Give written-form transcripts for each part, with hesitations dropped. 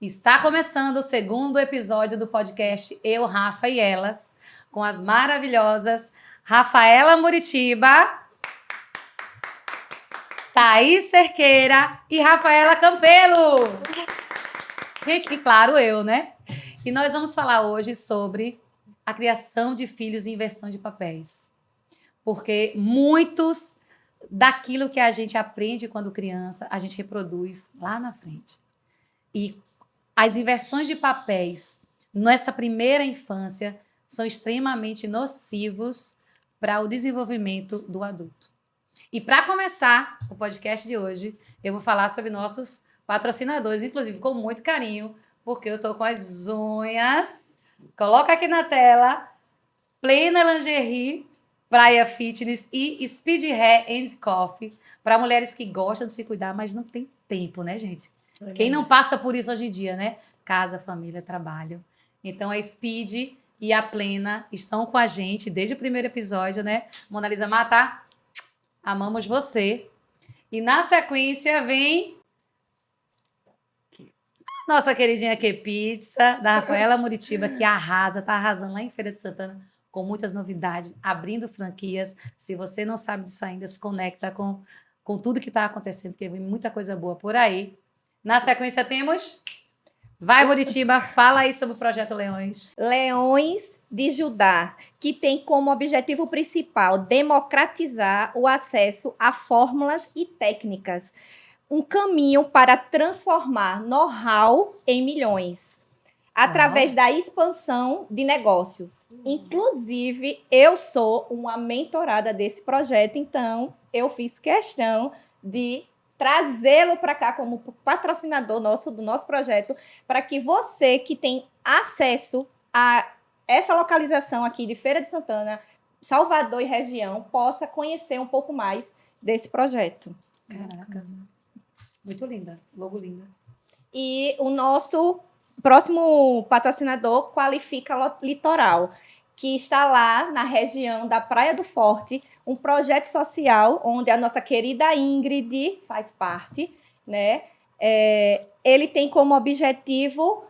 Está começando o segundo episódio do podcast Eu, Rafa e Elas, com as maravilhosas Rafaela Muritiba, Thaís Cerqueira e Rafaela Campelo. Gente, e claro, eu, né? E nós vamos falar hoje sobre a criação de filhos e inversão de papéis. Porque muitos daquilo que a gente aprende quando criança, a gente reproduz lá na frente. E as inversões de papéis nessa primeira infância são extremamente nocivos para o desenvolvimento do adulto. E para começar o podcast de hoje, eu vou falar sobre nossos patrocinadores, inclusive com muito carinho, porque eu estou com as unhas. Coloca aqui na tela, Plena Lingerie, Praia Fitness e Speed Hair and Coffee, para mulheres que gostam de se cuidar, mas não tem tempo, né, gente? Quem não passa por isso hoje em dia, né? Casa, família, trabalho. Então, a Speed e a Plena estão com a gente desde o primeiro episódio, né? Mona Lisa Mata, amamos você. E na sequência vem nossa queridinha Que-Pizza, da Rafaela Muritiba, que arrasa, tá arrasando lá em Feira de Santana, com muitas novidades, abrindo franquias. Se você não sabe disso ainda, se conecta com tudo que está acontecendo, porque vem muita coisa boa por aí. Na sequência temos... Vai, Muritiba, fala aí sobre o Projeto Leões. Leões de Judá, que tem como objetivo principal democratizar o acesso a fórmulas e técnicas. Um caminho para transformar know-how em milhões, através da expansão de negócios. Inclusive, eu sou uma mentorada desse projeto, então eu fiz questão de trazê-lo para cá como patrocinador do nosso projeto, para que você que tem acesso a essa localização aqui de Feira de Santana, Salvador e região, possa conhecer um pouco mais desse projeto. Caraca, muito linda, logo linda. E o nosso próximo patrocinador, Qualifica Litoral, que está lá na região da Praia do Forte, um projeto social onde a nossa querida Ingrid faz parte, né? Ele tem como objetivo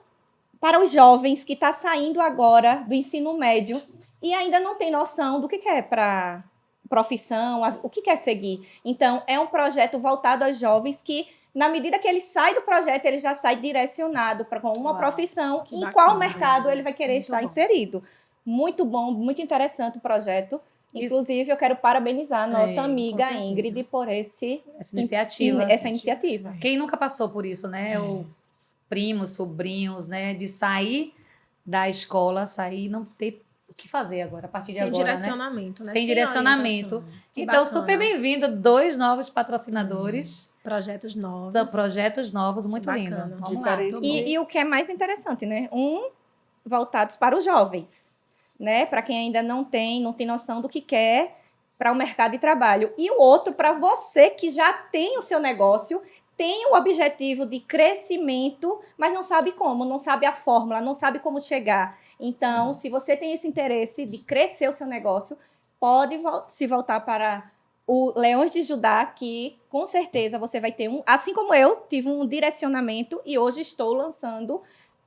para os jovens que estão saindo agora do ensino médio e ainda não tem noção do que é para profissão, o que quer seguir. Então, é um projeto voltado aos jovens que, na medida que ele sai do projeto, ele já sai direcionado para uma profissão em qual mercado ele vai querer estar inserido. Muito bom, muito interessante o projeto. Inclusive, eu quero parabenizar a nossa amiga Ingrid por essa iniciativa. Quem nunca passou por isso, né? Os primos, sobrinhos, né? De sair da escola, sair e não ter o que fazer agora, a partir de agora, direcionamento, né? Sem direcionamento. Então, super bem-vindo, 2 novos patrocinadores. Projetos novos. São projetos novos, muito lindo. Vamos lá. E o que é mais interessante, né? Voltados para os jovens, né? Para quem ainda não tem noção do que quer para o mercado de trabalho. E o outro para você que já tem o seu negócio, tem o objetivo de crescimento, mas não sabe como, não sabe a fórmula, não sabe como chegar. Então, se você tem esse interesse de crescer o seu negócio, pode se voltar para o Leões de Judá, que com certeza você vai ter assim como eu, tive um direcionamento e hoje estou lançando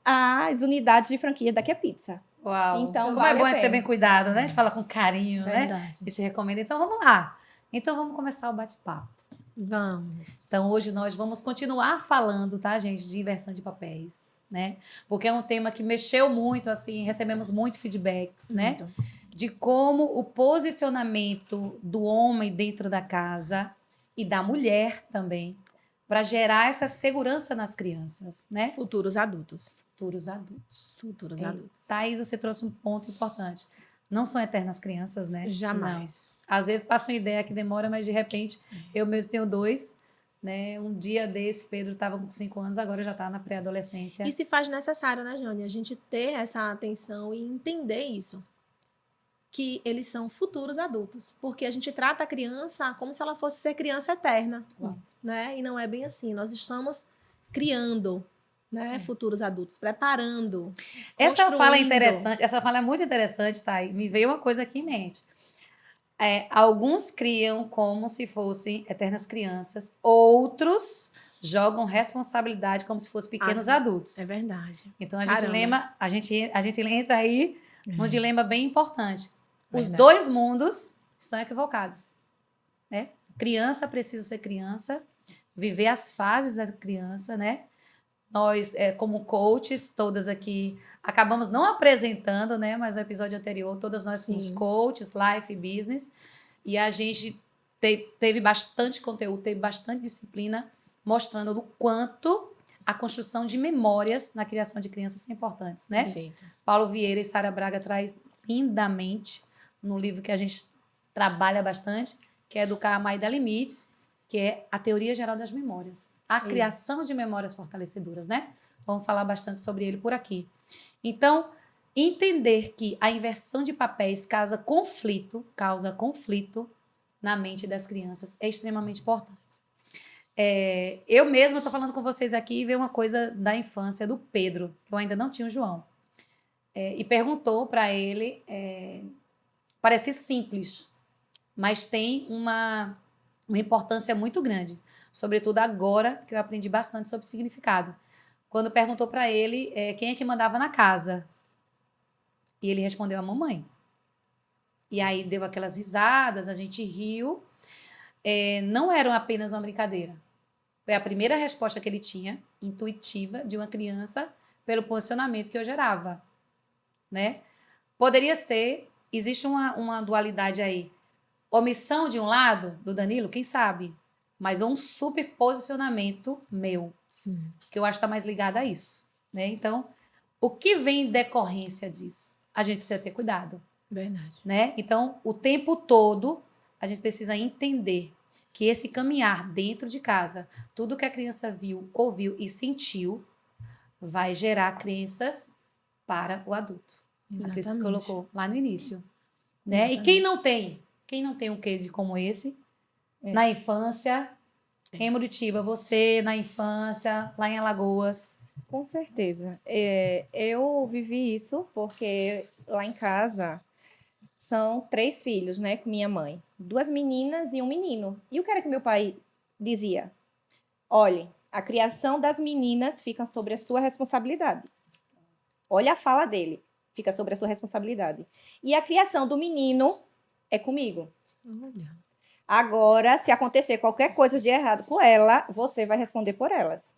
as unidades de franquia da Que-Pizza. Uau! Então como é bom ser bem cuidado, né? A gente fala com carinho, né? A gente recomenda. Então, vamos lá. Então, vamos começar o bate-papo. Vamos. Então, hoje nós vamos continuar falando, tá, gente, de inversão de papéis, né? Porque é um tema que mexeu muito, assim, recebemos muito feedbacks, né? De como o posicionamento do homem dentro da casa e da mulher também, para gerar essa segurança nas crianças, né? Futuros adultos. Thaís, você trouxe um ponto importante. Não são eternas crianças, né? Jamais. Não. Às vezes passa uma ideia que demora, mas de repente, eu mesmo tenho 2, né? Um dia desse, Pedro estava com 5 anos, agora já está na pré-adolescência. E se faz necessário, né, Jane? A gente ter essa atenção e entender isso. Que eles são futuros adultos. Porque a gente trata a criança como se ela fosse ser criança eterna. Né? E não é bem assim. Nós estamos criando, né, futuros adultos, preparando, essa fala é interessante, essa fala é muito interessante, tá? Me veio uma coisa aqui em mente. Alguns criam como se fossem eternas crianças, outros jogam responsabilidade como se fossem pequenos adultos. É verdade. Então, Caramba. a gente entra aí num dilema bem importante. Os Verdade. dois mundos estão equivocados, né? Criança precisa ser criança, viver as fases da criança, né? Nós, como coaches, todas aqui, acabamos não apresentando, né? Mas no episódio anterior, todas nós somos Sim. coaches, life e business. E a gente teve bastante conteúdo, teve bastante disciplina, mostrando o quanto a construção de memórias na criação de crianças são importantes, né? Perfeito. Paulo Vieira e Sara Braga traz lindamente no livro que a gente trabalha bastante, que é Educar, Amar e Dar Limites, que é a teoria geral das memórias. A Sim. criação de memórias fortalecedoras, né? Vamos falar bastante sobre ele por aqui. Então, entender que a inversão de papéis causa conflito na mente das crianças é extremamente importante. Eu mesma estou falando com vocês aqui e veio uma coisa da infância do Pedro, que eu ainda não tinha o João. E perguntou para ele, parece simples, mas tem uma importância muito grande, sobretudo agora que eu aprendi bastante sobre significado. Quando perguntou para ele quem é que mandava na casa, e ele respondeu a mamãe. E aí deu aquelas risadas, a gente riu. Não era apenas uma brincadeira. Foi a primeira resposta que ele tinha, intuitiva, de uma criança, pelo posicionamento que eu gerava, né? Poderia ser, existe uma dualidade aí. Omissão de um lado, do Danilo, quem sabe? Mas um superposicionamento meu, Sim. que eu acho que está mais ligado a isso, né? Então, o que vem em decorrência disso? A gente precisa ter cuidado, Verdade. né? Então, o tempo todo, a gente precisa entender que esse caminhar dentro de casa, tudo que a criança viu, ouviu e sentiu, vai gerar crenças para o adulto. A Cris Exatamente. colocou lá no início, né? E quem não tem um case como esse, na infância, em Muritiba, você na infância, lá em Alagoas. Com certeza. Eu vivi isso porque lá em casa são 3 filhos, né, com minha mãe. 2 meninas e um menino. E o que era que meu pai dizia? Olhe, a criação das meninas fica sobre a sua responsabilidade. Olha a fala dele. Fica sobre a sua responsabilidade. E a criação do menino é comigo. Olha. Agora, se acontecer qualquer coisa de errado com ela, você vai responder por elas.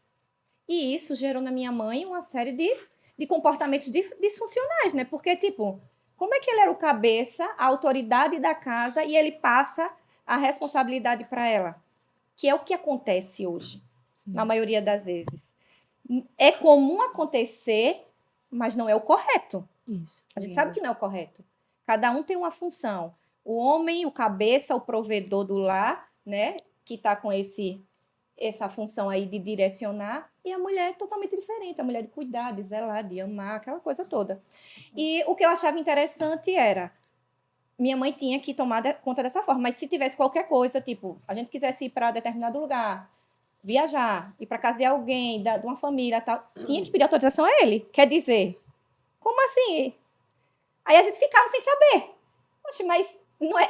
E isso gerou na minha mãe uma série de comportamentos disfuncionais, né? Porque, tipo, como é que ele era o cabeça, a autoridade da casa, e ele passa a responsabilidade para ela? Que é o que acontece hoje, Sim. na maioria das vezes. É comum acontecer, mas não é o correto. Isso. A gente sabe que não é o correto. Cada um tem uma função. O homem, o cabeça, o provedor do lar, né? Que está com essa função aí de direcionar. E a mulher é totalmente diferente. A mulher de cuidar, de zelar, de amar, aquela coisa toda. E o que eu achava interessante era... Minha mãe tinha que tomar conta dessa forma. Mas se tivesse qualquer coisa, tipo... A gente quisesse ir para determinado lugar, viajar, ir para casa de alguém, de uma família, tal... Tinha que pedir autorização a ele. Quer dizer... Como assim? Aí a gente ficava sem saber. Poxa, mas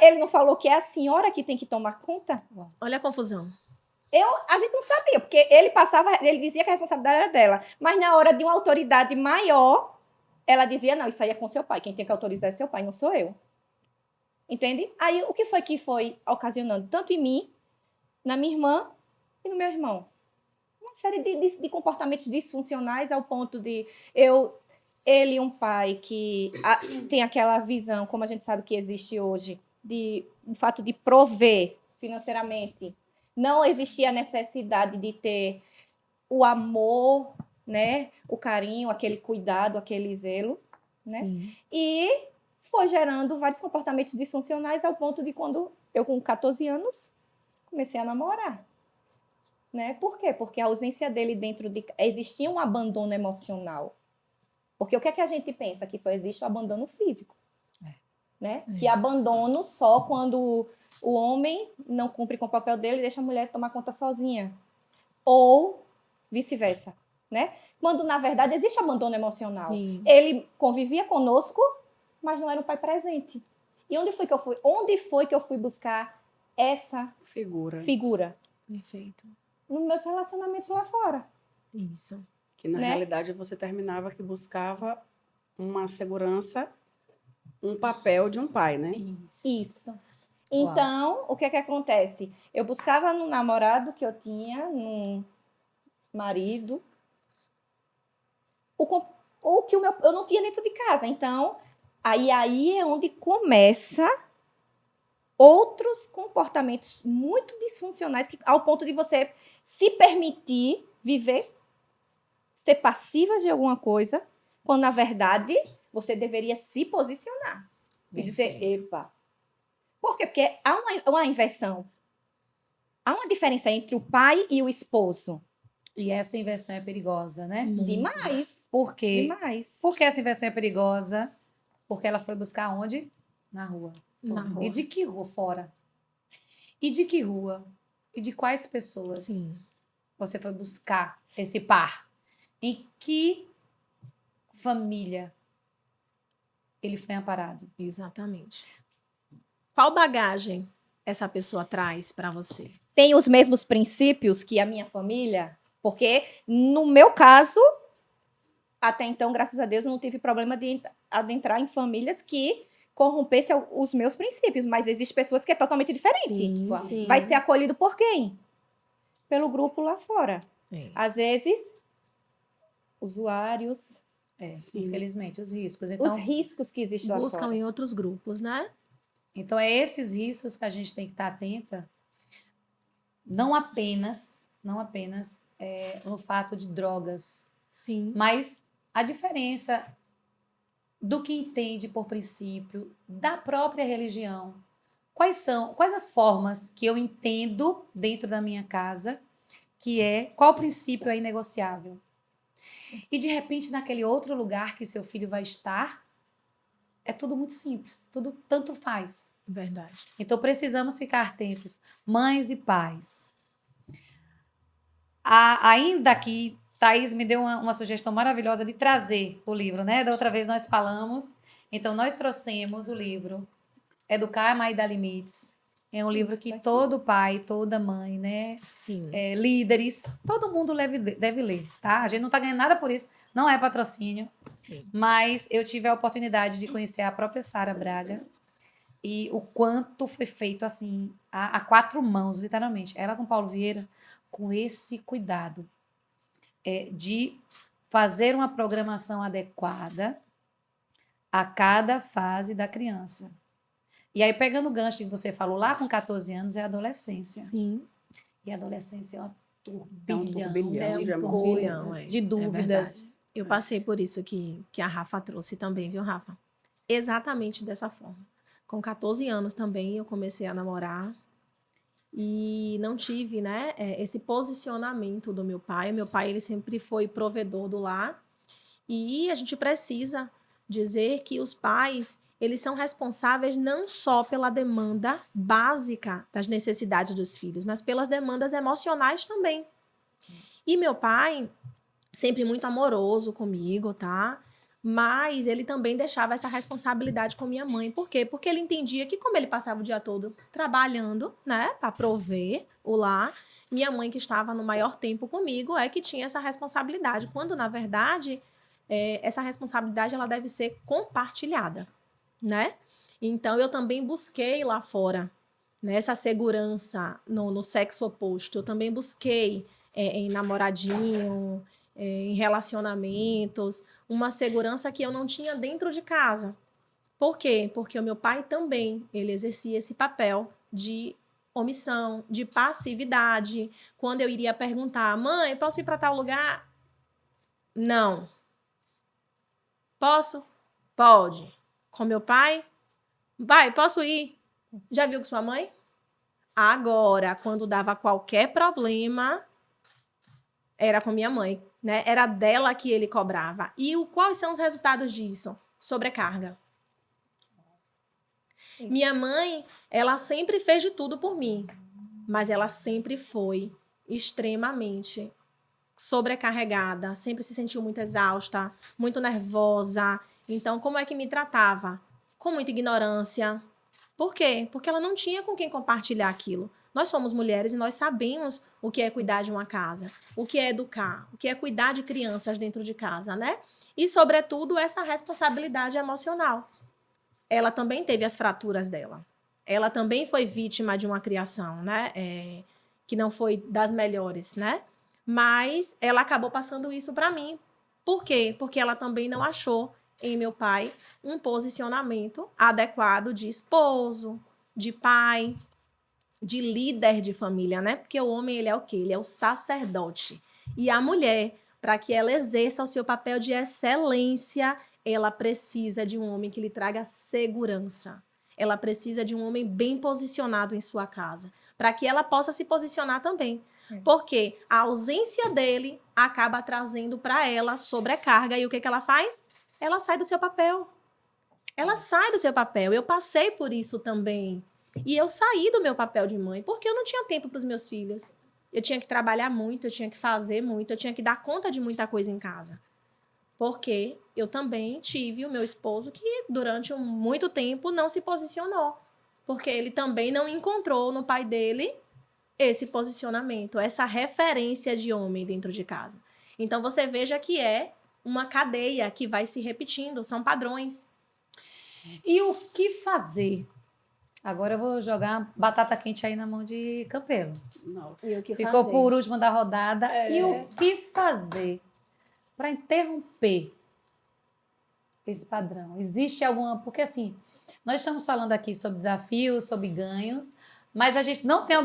ele não falou que é a senhora que tem que tomar conta? Olha a confusão. A gente não sabia, porque ele dizia que a responsabilidade era dela. Mas na hora de uma autoridade maior, ela dizia, não, isso aí é com seu pai. Quem tem que autorizar é seu pai, não sou eu. Entende? Aí o que foi ocasionando? Tanto em mim, na minha irmã e no meu irmão. Uma série de comportamentos disfuncionais ao ponto de ele, um pai que tem aquela visão, como a gente sabe que existe hoje, o fato de prover financeiramente. Não existia a necessidade de ter o amor, né? O carinho, aquele cuidado, aquele zelo, né? Sim. E foi gerando vários comportamentos disfuncionais ao ponto de quando eu, com 14 anos, comecei a namorar. Né? Por quê? Porque a ausência dele existia um abandono emocional. Porque o que é que a gente pensa? Que só existe o abandono físico. Né? Que abandono só quando o homem não cumpre com o papel dele e deixa a mulher tomar conta sozinha. Ou vice-versa. Né? Quando, na verdade, existe abandono emocional. Sim. Ele convivia conosco, mas não era um pai presente. E onde foi que eu fui buscar essa figura? Perfeito. nos meus relacionamentos lá fora. Isso. Que na né? realidade você terminava que buscava uma segurança, um papel de um pai, né? Isso. Então, o que é que acontece? Eu buscava no namorado que eu tinha, num marido, o que eu não tinha dentro de casa. Então, aí é onde começa outros comportamentos muito disfuncionais, ao ponto de você se permitir viver, ser passiva de alguma coisa, quando, na verdade, você deveria se posicionar. E dizer, epa. Por quê? Porque há uma inversão. Há uma diferença entre o pai e o esposo. E essa inversão é perigosa, né? Muito. Demais. Por quê? Demais. Por que essa inversão é perigosa? Porque ela foi buscar onde? Na rua. Na rua. E de que rua fora? E de que rua? E de quais pessoas Sim. você foi buscar esse par? Em que família ele foi amparado? Exatamente. Qual bagagem essa pessoa traz para você? Tem os mesmos princípios que a minha família? Porque, no meu caso, até então, graças a Deus, eu não tive problema de adentrar em famílias que corrompessem os meus princípios. Mas existem pessoas que é totalmente diferente. Sim, Claro. sim. Vai ser acolhido por quem? Pelo grupo lá fora. É. Às vezes, usuários, Sim. Infelizmente, os riscos. os Então, riscos que existem lá Buscam fora. em outros grupos, né? então, é esses riscos que a gente tem que estar atenta, não apenas no fato de drogas, Sim. mas a diferença do que entende por princípio da própria religião. Quais as formas que eu entendo dentro da minha casa qual princípio é inegociável? E de repente, naquele outro lugar que seu filho vai estar, é tudo muito simples, tudo tanto faz. Verdade. Então, precisamos ficar atentos, mães e pais. Ainda que Thaís me deu uma sugestão maravilhosa de trazer o livro, né? Da outra vez nós falamos, então nós trouxemos o livro Educar, Amar e Dar Limites. É um livro que todo pai, toda mãe, né? Sim. Líderes, todo mundo deve ler, tá? A gente não está ganhando nada por isso, não é patrocínio. Sim. Mas eu tive a oportunidade de conhecer a própria Sara Braga e o quanto foi feito assim, a quatro mãos, literalmente. Ela com Paulo Vieira, com esse cuidado de fazer uma programação adequada a cada fase da criança. E aí, pegando o gancho que você falou, lá com 14 anos é a adolescência. Sim. E a adolescência é uma É um turbilhão, turbilhão de de emoções. coisas, É. de É dúvidas. Eu passei por isso que a Rafa trouxe também, viu, Rafa? Exatamente dessa forma. Com 14 anos também eu comecei a namorar e não tive, né, esse posicionamento do meu pai. Meu pai, ele sempre foi provedor do lar e a gente precisa dizer que os pais, eles são responsáveis não só pela demanda básica das necessidades dos filhos, mas pelas demandas emocionais também. E meu pai, sempre muito amoroso comigo, tá? Mas ele também deixava essa responsabilidade com minha mãe. Por quê? Porque ele entendia que, como ele passava o dia todo trabalhando, né, para prover o lar, minha mãe, que estava no maior tempo comigo, é que tinha essa responsabilidade. Quando, na verdade, essa responsabilidade ela deve ser compartilhada, né? Então, eu também busquei lá fora, né, essa segurança no sexo oposto. Eu também busquei em namoradinho, em relacionamentos, uma segurança que eu não tinha dentro de casa. Por quê? Porque o meu pai também, ele exercia esse papel de omissão, de passividade. Quando eu iria perguntar, mãe, posso ir para tal lugar? Não. Posso? Pode. Com meu pai? Pai, posso ir? Já viu com sua mãe? Agora, quando dava qualquer problema, era com minha mãe, né? Era dela que ele cobrava. E quais são os resultados disso? Sobrecarga. Minha mãe, ela sempre fez de tudo por mim, mas ela sempre foi extremamente sobrecarregada, sempre se sentiu muito exausta, muito nervosa. Então, como é que me tratava? Com muita ignorância. Por quê? Porque ela não tinha com quem compartilhar aquilo. Nós somos mulheres e nós sabemos o que é cuidar de uma casa, o que é educar, o que é cuidar de crianças dentro de casa, né? E, sobretudo, essa responsabilidade emocional. Ela também teve as fraturas dela. Ela também foi vítima de uma criação, né? Que não foi das melhores, né? Mas ela acabou passando isso para mim. Por quê? Porque ela também não achou em meu pai um posicionamento adequado de esposo, de pai, de líder de família, né? Porque o homem, ele é o quê? Ele é o sacerdote. E a mulher, para que ela exerça o seu papel de excelência, ela precisa de um homem que lhe traga segurança. Ela precisa de um homem bem posicionado em sua casa, para que ela possa se posicionar também. Porque a ausência dele acaba trazendo para ela sobrecarga. E o que ela faz? Ela sai do seu papel. Ela sai do seu papel. Eu passei por isso também. E eu saí do meu papel de mãe, porque eu não tinha tempo para os meus filhos. Eu tinha que trabalhar muito, eu tinha que fazer muito, eu tinha que dar conta de muita coisa em casa. Porque eu também tive o meu esposo que, durante muito tempo, não se posicionou. Porque ele também não encontrou no pai dele esse posicionamento, essa referência de homem dentro de casa. Então, você veja que é uma cadeia que vai se repetindo, são padrões. E o que fazer? Agora eu vou jogar batata quente aí na mão de Campelo. Nossa. E o que Ficou fazer? por último da rodada. E o que fazer para interromper esse padrão? Existe alguma... Porque, assim, nós estamos falando aqui sobre desafios, sobre ganhos, mas a gente não tem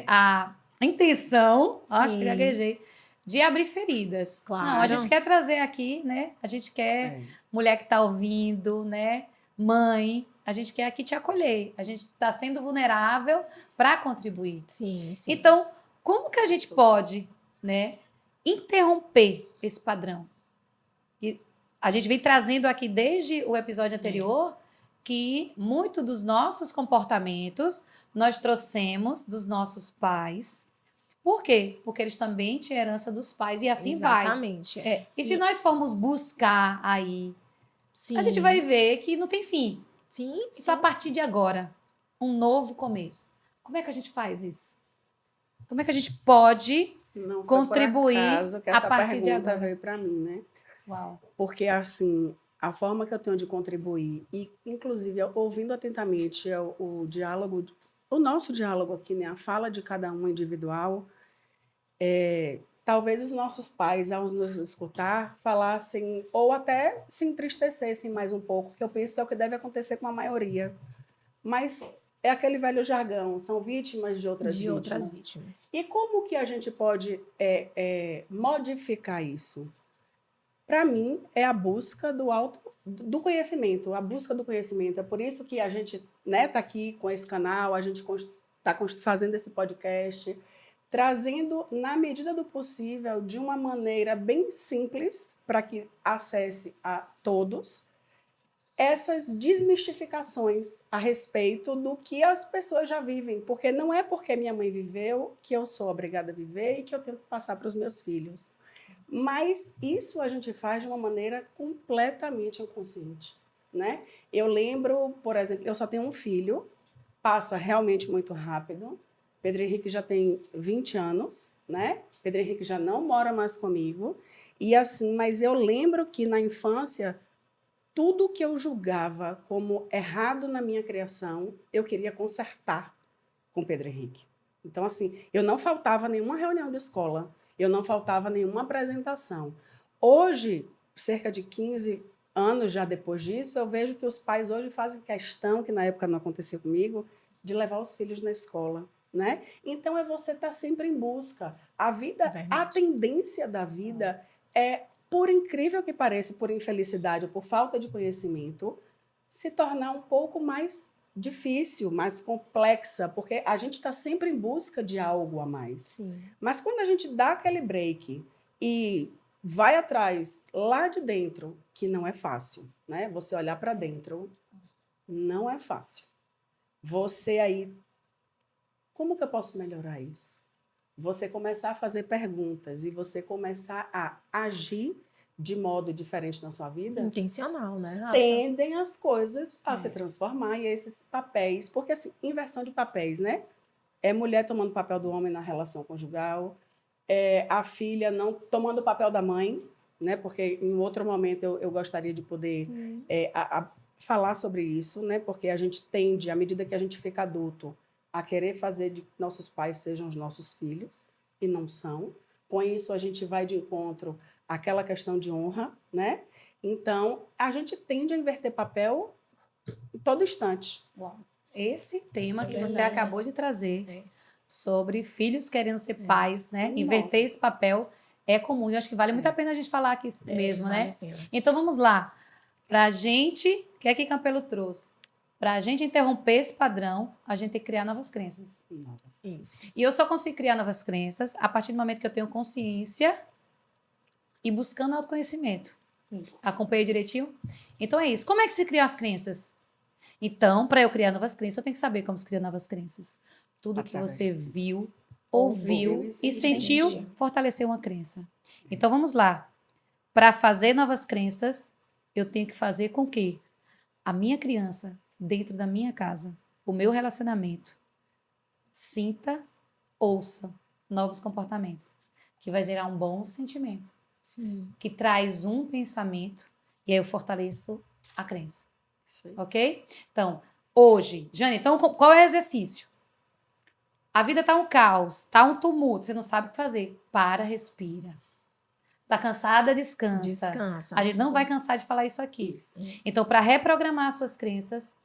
a intenção, acho que gaguejei, de abrir feridas. Claro. Não, a gente quer trazer aqui, né? A gente quer mulher que está ouvindo, né? Mãe, a gente quer aqui te acolher. A gente está sendo vulnerável para contribuir. Sim, sim. Então, como que a gente pode, né, interromper esse padrão? E a gente vem trazendo aqui desde o episódio anterior que muito dos nossos comportamentos nós trouxemos dos nossos pais. Por quê? Porque eles também tinham herança dos pais e assim vai. Exatamente. E se nós formos buscar aí, Sim. a gente vai ver que não tem fim. Sim, Isso a partir de agora, um novo começo. Como é que a gente faz isso? Como é que a gente pode Não foi contribuir por acaso que a essa partir de pergunta agora? veio para mim, né? Uau. Porque, assim, a forma que eu tenho de contribuir, e, inclusive, ouvindo atentamente o diálogo, o nosso diálogo aqui, né? A fala de cada um individual, talvez os nossos pais, ao nos escutar, falassem, ou até se entristecessem mais um pouco, que eu penso que é o que deve acontecer com a maioria. Mas é aquele velho jargão, são vítimas de outras vítimas. E como que a gente pode modificar isso? Para mim, é a busca do conhecimento, a busca do conhecimento. É por isso que a gente está aqui com esse canal, a gente está fazendo esse podcast, trazendo, na medida do possível, de uma maneira bem simples, para que acesse a todos, essas desmistificações a respeito do que as pessoas já vivem. Porque não é porque minha mãe viveu que eu sou obrigada a viver e que eu tenho que passar para os meus filhos. Mas isso a gente faz de uma maneira completamente inconsciente, né? Eu lembro, por exemplo, eu só tenho um filho, passa realmente muito rápido. Pedro Henrique já tem 20 anos, né? Pedro Henrique já não mora mais comigo. E assim, mas eu lembro que na infância, tudo que eu julgava como errado na minha criação, eu queria consertar com Pedro Henrique. Então, assim, eu não faltava nenhuma reunião de escola, eu não faltava nenhuma apresentação. Hoje, cerca de 15 anos já depois disso, eu vejo que os pais hoje fazem questão, que na época não acontecia comigo, de levar os filhos na escola, né? Então, é você estar sempre em busca. A vida, a tendência da vida é, por incrível que pareça, por infelicidade ou por falta de conhecimento, se tornar um pouco mais difícil, mais complexa, porque a gente está sempre em busca de algo a mais. Sim. Mas quando a gente dá aquele break e vai atrás, lá de dentro, que não é fácil, né? Você olhar para dentro, não é fácil. Você aí, como que eu posso melhorar isso? Você começar a fazer perguntas e você começar a agir de modo diferente na sua vida, Intencional, né, Rafa? tendem as coisas a se transformar e esses papéis, porque assim, inversão de papéis, né? é mulher tomando o papel do homem na relação conjugal, é a filha não tomando o papel da mãe, né? Porque em outro momento eu gostaria de poder falar sobre isso, né? Porque a gente tende, à medida que a gente fica adulto, a querer fazer de que nossos pais sejam os nossos filhos, e não são. Com isso, a gente vai de encontro àquela questão de honra, né? Então, a gente tende a inverter papel em todo instante. Uau. Esse tema que você verdade. acabou de trazer É. sobre filhos querendo ser pais, né? Nossa. Inverter esse papel é comum. E eu acho que vale muito a pena a gente falar aqui mesmo, Vale né? a pena. Então vamos lá. Pra gente, o que é que Campelo trouxe? Pra gente interromper esse padrão, a gente tem que criar novas crenças. Isso. E eu só consigo criar novas crenças a partir do momento que eu tenho consciência e buscando autoconhecimento. Isso. Acompanhei direitinho? Então é isso. Como é que se criam as crenças? Então, para eu criar novas crenças, eu tenho que saber como se cria novas crenças. Tudo que Através você viu, ouviu ouviu e e sentiu sentiu. fortaleceu uma crença. Então vamos lá. Para fazer novas crenças, eu tenho que fazer com que a minha criança, dentro da minha casa, o meu relacionamento, sinta, ouça novos comportamentos, que vai gerar um bom sentimento, Sim. que traz um pensamento e aí eu fortaleço a crença. Isso aí. Ok? Então, hoje, Jane, então qual é o exercício? A vida tá um caos, tá um tumulto, você não sabe o que fazer. Para, respira. Tá cansada, descansa. Descansa. A gente não vai cansar de falar isso aqui. Isso. Então, para reprogramar suas crenças,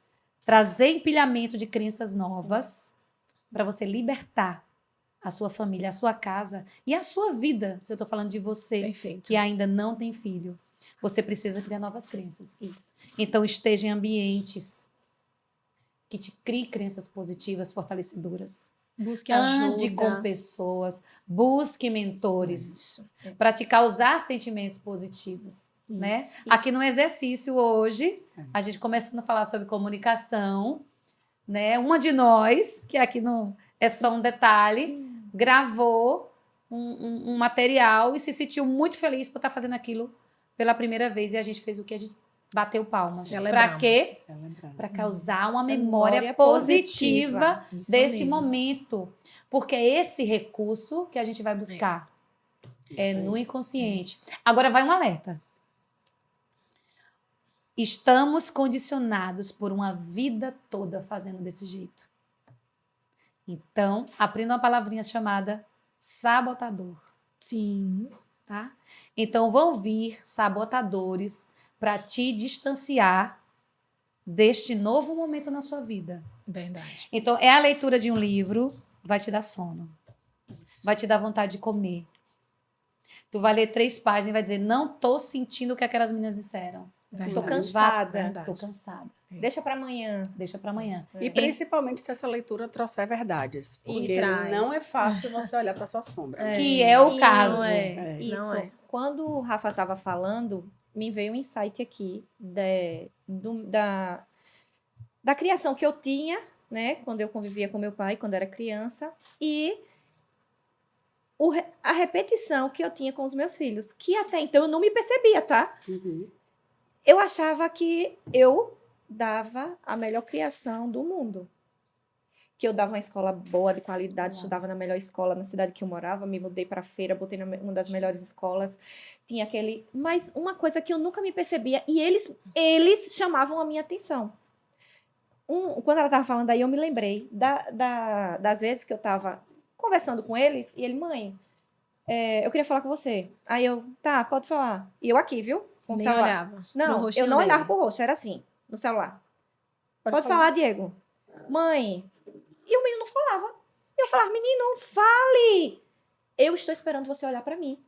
trazer empilhamento de crenças novas, para você libertar a sua família, a sua casa e a sua vida, se eu tô falando de você Perfeito. que ainda não tem filho. Você precisa criar novas crenças. Isso. Então, esteja em ambientes que te criem crenças positivas, fortalecedoras. Busque Ande ajuda. com pessoas, busque mentores Isso. para te causar sentimentos positivos, né? Isso. Aqui no exercício hoje, a gente começando a falar sobre comunicação, né? Uma de nós, que aqui não é só um detalhe, gravou um material e se sentiu muito feliz por estar fazendo aquilo pela primeira vez e a gente fez o que a gente bateu palmas. Para Celebramos. quê? Celebrando. Para causar uma memória Memória positiva Isso desse mesmo. momento. Porque é esse recurso que a gente vai buscar. É Isso aí. no inconsciente. Agora vai um alerta. Estamos condicionados por uma vida toda fazendo desse jeito. Então, aprenda uma palavrinha chamada sabotador, Sim. tá? Então, vão vir sabotadores para te distanciar deste novo momento na sua vida. Verdade. Então, é a leitura de um livro, vai te dar sono. Isso. Vai te dar vontade de comer. Tu vai ler 3 páginas e vai dizer, não tô sentindo o que aquelas meninas disseram. Verdade. Tô cansada. Verdade. Tô cansada. Deixa para amanhã. Deixa para amanhã. E principalmente se essa leitura trouxer verdades. Porque traz. não é fácil você olhar para sua sombra. Que é o E caso. Não é. Isso. Não é. Quando o Rafa estava falando, me veio um insight aqui da criação que eu tinha, né? Quando eu convivia com meu pai, quando era criança. E a repetição que eu tinha com os meus filhos. Que até então eu não me percebia, tá? Uhum. Eu achava que eu dava a melhor criação do mundo. Que eu dava uma escola boa, de qualidade, estudava na melhor escola na cidade que eu morava, me mudei para feira, botei uma das melhores escolas. Tinha aquele... Mas uma coisa que eu nunca me percebia, e eles chamavam a minha atenção. Quando ela estava falando aí, eu me lembrei das vezes que eu estava conversando com eles, e ele, mãe, eu queria falar com você. Aí eu, tá, pode falar. E eu aqui, viu? Com o Nem celular. olhava. pro Não, eu rostinho não dele. olhava pro rosto, era assim, no celular. Pode falar, Diego. Mãe. E o menino não falava. Eu falava, menino, fale. Eu estou esperando você olhar pra mim.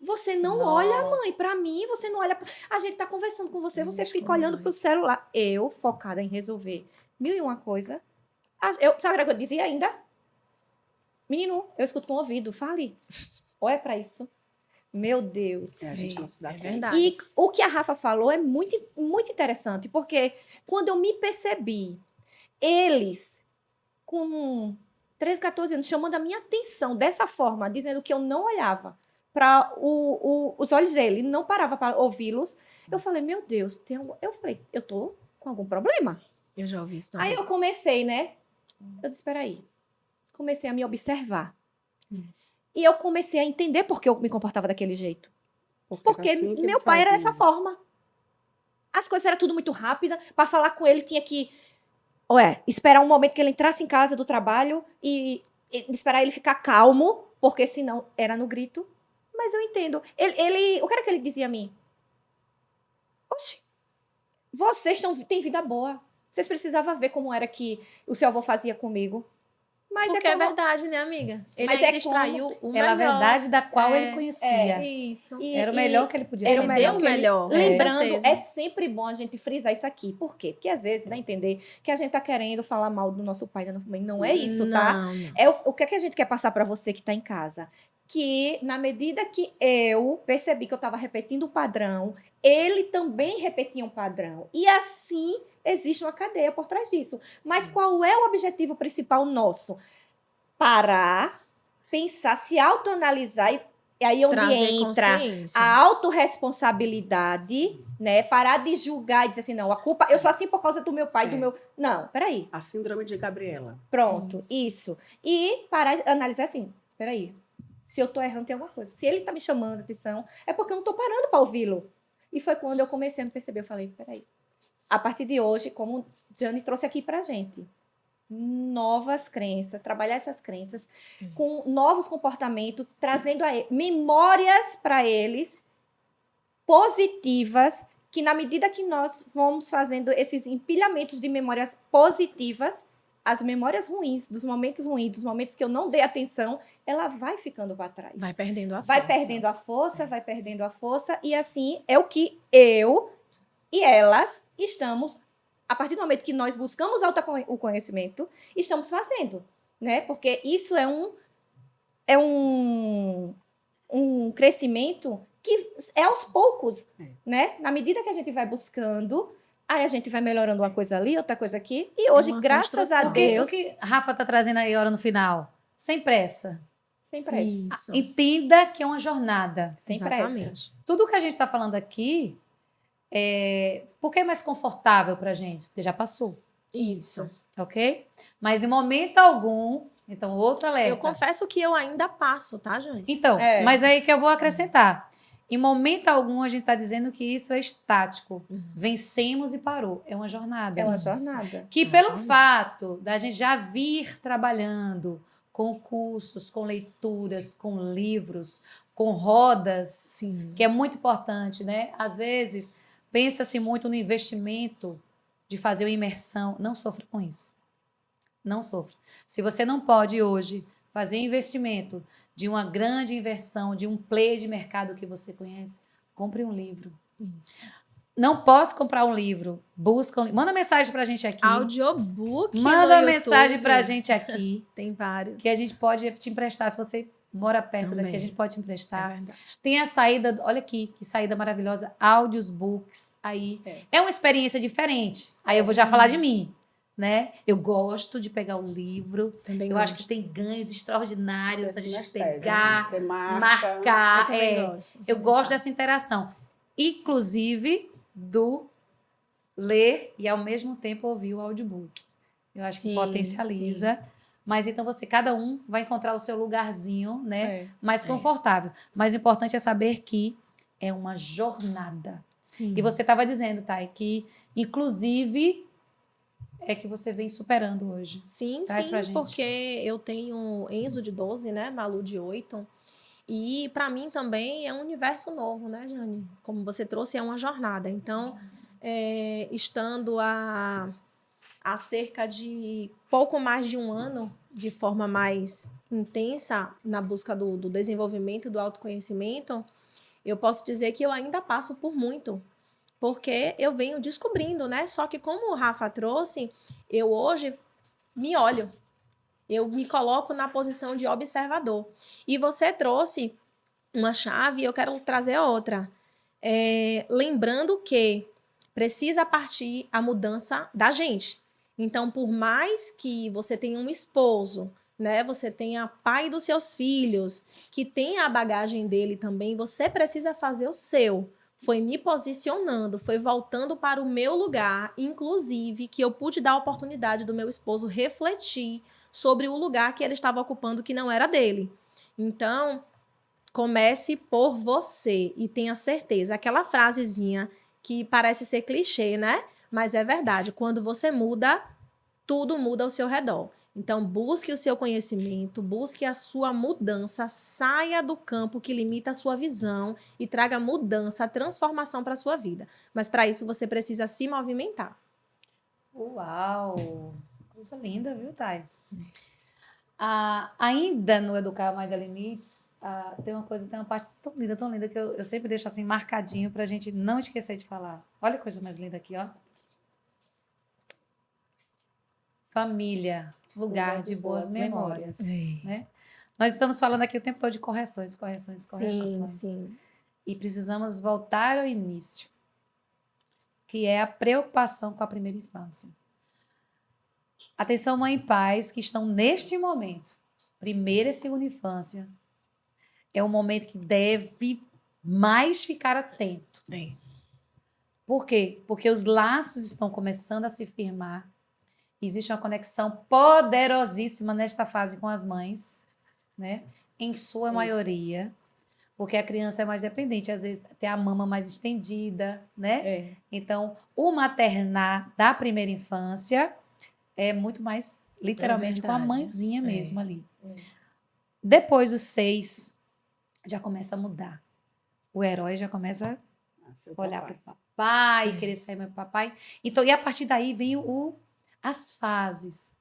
Você não olha, mãe, pra mim, você não olha pra... A gente tá conversando com você, você Isso, fica olhando mãe. pro celular. Eu, focada em resolver 1001 coisa. Sabe o que eu dizia ainda? Menino, eu escuto com o ouvido, fale. Olha pra isso. Meu Deus. É, a gente não se dá É conta. verdade. E o que a Rafa falou é muito, muito interessante, porque quando eu me percebi, eles, com 13, 14 anos, chamando a minha atenção dessa forma, dizendo que eu não olhava para os olhos dele, não parava para ouvi-los, eu falei, meu Deus, eu falei, eu tô com algum problema. Eu já ouvi isso também. Aí eu comecei, né? Eu disse, espera aí, comecei a me observar. Isso. E eu comecei a entender por que eu me comportava daquele jeito. Porque assim que ele meu pai era fazia. dessa forma. As coisas eram tudo muito rápida. Para falar com ele, tinha que esperar um momento que ele entrasse em casa do trabalho e esperar ele ficar calmo, porque senão era no grito. Mas eu entendo. O que era que ele dizia a mim? Oxe, vocês têm vida boa. Vocês precisavam ver como era que o seu avô fazia comigo. Mas Porque é verdade, né, amiga? Ele Mas ainda é extraiu o Pela melhor. verdade da qual ele conhecia. Isso. Era o melhor que ele podia Era o fazer. melhor Deu o que ele- melhor, com Lembrando, certeza. é sempre bom a gente frisar isso aqui. Por quê? Porque às vezes dá a entender que a gente tá querendo falar mal do nosso pai, da nossa mãe. Não é isso, tá? Não, não. É o que é que a gente quer passar para você que tá em casa? Que na medida que eu percebi que eu tava repetindo o padrão, ele também repetia um padrão. E assim existe uma cadeia por trás disso. Mas qual é o objetivo principal nosso? Parar, pensar, se autoanalisar e aí onde Trazer entra consciência. a autorresponsabilidade, né? Parar de julgar e dizer assim, não, a culpa, eu sou assim por causa do meu pai, do meu... Não, peraí. A síndrome de Gabriela. Pronto, Isso. isso. E parar de analisar assim, peraí. Se eu tô errando, tem alguma coisa. Se ele tá me chamando a atenção, é porque eu não tô parando para ouvi-lo. E foi quando eu comecei a me perceber, eu falei, peraí. A partir de hoje, como Jane trouxe aqui pra gente, novas crenças, trabalhar essas crenças com novos comportamentos, trazendo memórias para eles positivas, que na medida que nós vamos fazendo esses empilhamentos de memórias positivas, as memórias ruins, dos momentos que eu não dei atenção, ela vai ficando para trás. Vai perdendo a Vai força. perdendo a força, vai perdendo a força, e assim é o que eu e elas estamos, a partir do momento que nós buscamos o conhecimento, estamos fazendo, né? Porque isso é um crescimento que é aos poucos, né? Na medida que a gente vai buscando, aí a gente vai melhorando uma coisa ali, outra coisa aqui, e hoje, uma graças a construção. O Deus, que Rafa tá trazendo aí agora no final? Sem pressa. sem pressa. Isso. Entenda que é uma jornada. Sem pressa. Exatamente. Tudo que a gente está falando aqui porque é mais confortável pra gente, porque já passou, Isso. ok? Mas em momento algum, então outro alerta. Eu confesso que eu ainda passo, tá, Jane? Então, É. mas aí que eu vou acrescentar. Em momento algum a gente está dizendo que isso é estático. Vencemos e parou. É uma jornada. É uma Isso. jornada. Que Uma pelo jornada. fato da gente já vir trabalhando com cursos, com leituras, com livros, com rodas, Sim. que é muito importante, né? Às vezes, pensa-se muito no investimento de fazer uma imersão. Não sofra com isso. Não sofra. Se você não pode hoje fazer investimento de uma grande inversão, de um play de mercado que você conhece, compre um livro. Isso. Não posso comprar um livro. Busca um livro. Manda mensagem pra gente aqui. Audiobook Manda no uma mensagem YouTube. pra gente aqui, Tem vários. que a gente pode te emprestar. Se você mora perto Também. daqui, a gente pode te É emprestar. verdade. Tem a saída, olha aqui, que saída maravilhosa, áudios, books, aí. É uma experiência diferente. Aí eu vou já Sim. falar de mim, né? Eu gosto de pegar o livro. Também Eu gosto. acho que tem ganhos extraordinários Você da gente sinestese, pegar, você Eu marcar. também gosto. Eu gosto dessa interação. Inclusive do ler e ao mesmo tempo ouvir o audiobook. Eu acho que Sim, potencializa. Mas então cada um vai encontrar o seu lugarzinho, né? É. Mais confortável. Mas o importante é saber que é uma jornada. Sim. E você estava dizendo, Thay, que inclusive é que você vem superando hoje. Sim, Traz sim, pra gente. porque eu tenho Enzo de 12, né? Malu de 8. E para mim também é um universo novo, né, Jane? Como você trouxe, é uma jornada. Então, estando há cerca de pouco mais de um ano, de forma mais intensa na busca do desenvolvimento, do autoconhecimento, eu posso dizer que eu ainda passo por muito. Porque eu venho descobrindo, né? Só que como o Rafa trouxe, eu hoje me olho. Eu me coloco na posição de observador. E você trouxe uma chave, eu quero trazer outra. Lembrando que precisa partir a mudança da gente. Então, por mais que você tenha um esposo, né? Você tenha pai dos seus filhos, que tenha a bagagem dele também, você precisa fazer o seu. Foi me posicionando, foi voltando para o meu lugar, inclusive que eu pude dar a oportunidade do meu esposo refletir sobre o lugar que ele estava ocupando que não era dele. Então, comece por você e tenha certeza. Aquela frasezinha que parece ser clichê, né? Mas é verdade. Quando você muda, tudo muda ao seu redor. Então, busque o seu conhecimento, busque a sua mudança, saia do campo que limita a sua visão e traga mudança, transformação para a sua vida. Mas para isso você precisa se movimentar. Uau! Coisa linda, viu, Thay? Ainda no Educar Mais Limites, tem uma parte tão linda que eu sempre deixo assim marcadinho para a gente não esquecer de falar. Olha que coisa mais linda aqui, ó. Família, lugar de boas memórias. Né? Nós estamos falando aqui o tempo todo de correções. Sim. E precisamos voltar ao início, que é a preocupação com a primeira infância. Atenção, mãe e pais que estão neste momento, primeira e segunda infância, é um momento que deve mais ficar atento. Por quê? Porque os laços estão começando a se firmar. Existe uma conexão poderosíssima nesta fase com as mães, né? Em sua maioria, porque a criança é mais dependente, às vezes tem a mama mais estendida, né? Então, o maternar da primeira infância é muito mais, literalmente, com a mãezinha mesmo ali. Depois dos 6, já começa a mudar. O herói já começa a olhar para o papai, querer sair mais para o papai. Então, e a partir daí vem as fases.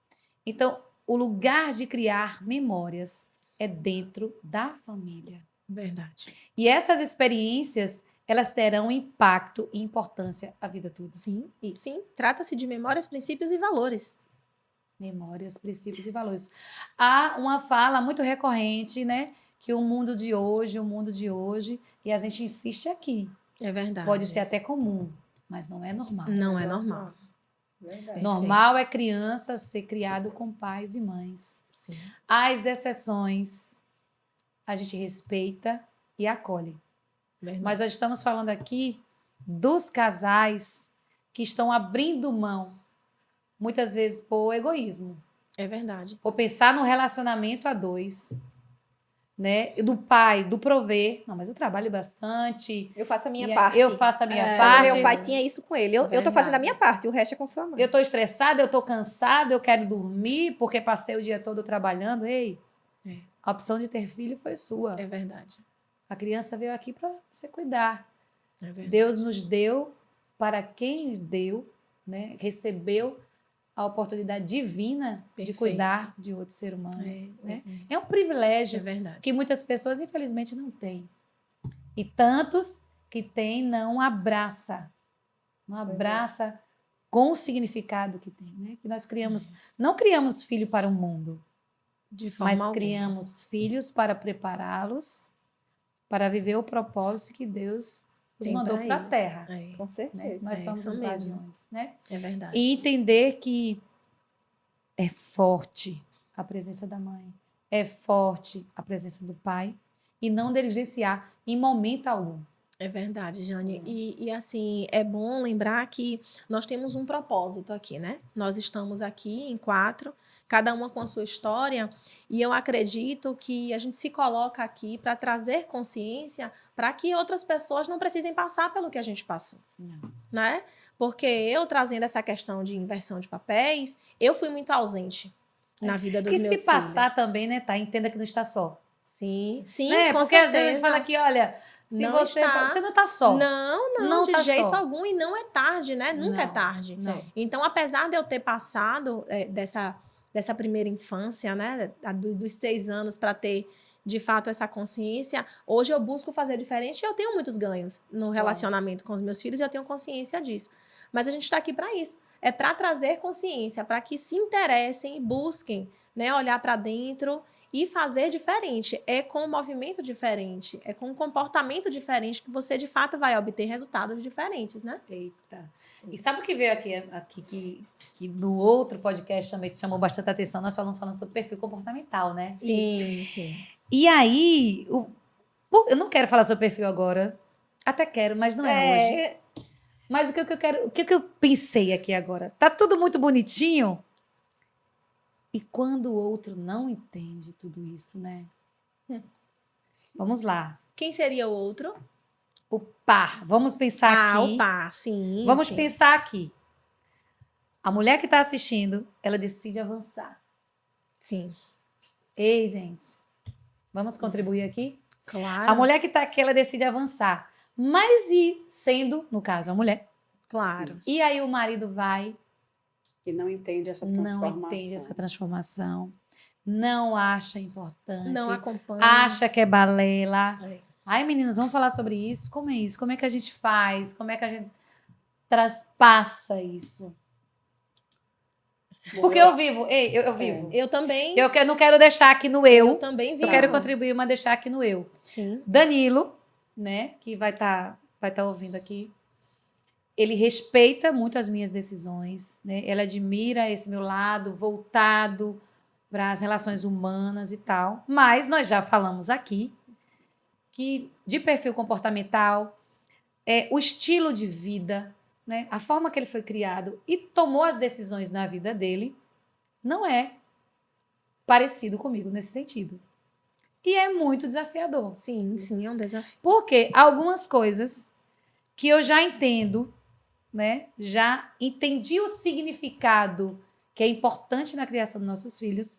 Então, o lugar de criar memórias é dentro da família. Verdade. E essas experiências, elas terão impacto e importância a vida toda. Sim. Trata-se de memórias, princípios e valores. Memórias, princípios e valores. Há uma fala muito recorrente, né? Que o mundo de hoje, e a gente insiste aqui. É verdade. Pode ser até comum, mas não é normal. Não é normal. Verdade. Normal é criança ser criado com pais e mães. Sim. As exceções a gente respeita e acolhe. Verdade. Mas nós estamos falando aqui dos casais que estão abrindo mão, muitas vezes por egoísmo, É verdade. por pensar no relacionamento a dois, né? Do pai, do prover. Não, mas eu trabalho bastante. Eu faço a minha e parte. Eu faço a minha parte. Meu pai tinha isso com ele. Eu tô fazendo a Verdade. minha parte, o resto é com sua mãe. Eu estou estressada, eu estou cansada, eu quero dormir porque passei o dia todo trabalhando. Ei, a opção de ter filho foi sua. É verdade. A criança veio aqui para você cuidar. É verdade. Deus nos deu para quem deu, né? Recebeu a oportunidade divina de Perfeito. cuidar de outro ser humano. Né? É É um privilégio verdade. que muitas pessoas, infelizmente, não têm. E tantos que têm não abraça. Não abraça com o significado que tem. Né? Que nós criamos, não criamos filho para o mundo, De forma mas alguma. criamos filhos para prepará-los para viver o propósito que Deus os Tem mandou para a eles. terra. Com certeza. Né? Nós somos isso os mesmo. guardiões. Né? É verdade. E entender que é forte a presença da mãe, é forte a presença do pai, e não negligenciar em momento algum. É verdade, Jane. E assim, é bom lembrar que nós temos um propósito aqui, né? Nós estamos aqui em 4, cada uma com a sua história, e eu acredito que a gente se coloca aqui para trazer consciência para que outras pessoas não precisem passar pelo que a gente passou, né? Porque eu trazendo essa questão de inversão de papéis, eu fui muito ausente na vida dos E meus se passar filhos. também, né, tá? Entenda que não está só. Sim, Né? com Porque certeza. às vezes a gente fala aqui, olha, se Não você está. não está só. Não, de tá jeito só. algum, e não é tarde, né? Nunca é Não, tarde. não. Então, apesar de eu ter passado dessa primeira infância, né? Dos 6 anos para ter, de fato, essa consciência, hoje eu busco fazer diferente e eu tenho muitos ganhos no relacionamento com os meus filhos e eu tenho consciência disso. Mas a gente está aqui para isso. É para trazer consciência, para que se interessem, busquem, né? Olhar para dentro e fazer diferente. É com um movimento diferente, é com um comportamento diferente que você, de fato, vai obter resultados diferentes, né? Eita. E sabe o que veio aqui que no outro podcast também te chamou bastante atenção? Nós falando sobre perfil comportamental, né? Sim. E aí, eu não quero falar sobre perfil agora. Até quero, mas não é hoje. Mas o que eu quero, o que eu pensei aqui agora? Tá tudo muito bonitinho. E quando o outro não entende tudo isso, né? Vamos lá. Quem seria o outro? O par. Vamos pensar aqui. O par, sim. Vamos sim. pensar aqui. A mulher que está assistindo, ela decide avançar. Sim, Ei, gente. Vamos contribuir aqui? claro. A mulher que está aqui, ela decide avançar. Mas e sendo, no caso, a mulher. Claro. E aí o marido vai, E não entende essa não transformação. entende essa transformação, não acha importante, Não acompanha. acha que é balela. É. Ai, meninas, vamos falar sobre isso? Como é isso? Como é que a gente faz? Como é que a gente traspassa isso? Porque eu vivo, eu vivo. Eu também. Eu não quero deixar aqui no Eu eu. também vi. Eu quero contribuir, mas deixar aqui no eu. Sim. Danilo, né, que vai tá ouvindo aqui, ele respeita muito as minhas decisões, né? Ele admira esse meu lado voltado para as relações humanas e tal. Mas nós já falamos aqui que de perfil comportamental, o estilo de vida, né, a forma que ele foi criado e tomou as decisões na vida dele, não é parecido comigo nesse sentido. E é muito desafiador. Sim, é um desafio. Porque algumas coisas que eu já entendo, né? Já entendi o significado que é importante na criação dos nossos filhos.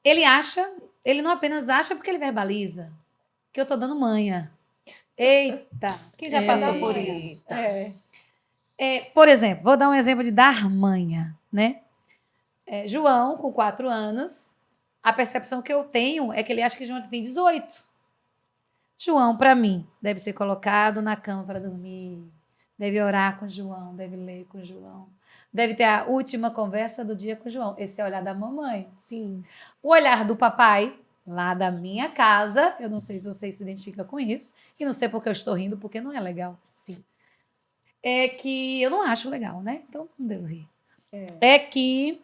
Ele não apenas acha porque ele verbaliza, que eu tô dando manha. Eita, quem já passou por isso? Por exemplo, vou dar um exemplo de dar manha, né? João, com 4 anos, a percepção que eu tenho é que ele acha que João tem 18. João, para mim, deve ser colocado na cama para dormir, deve orar com João, deve ler com João, deve ter a última conversa do dia com João. Esse é o olhar da mamãe. Sim. O olhar do papai, lá da minha casa, eu não sei se vocês se identificam com isso, e não sei porque eu estou rindo, porque não é legal. Sim. É que eu não acho legal, né? Então não devo rir. É que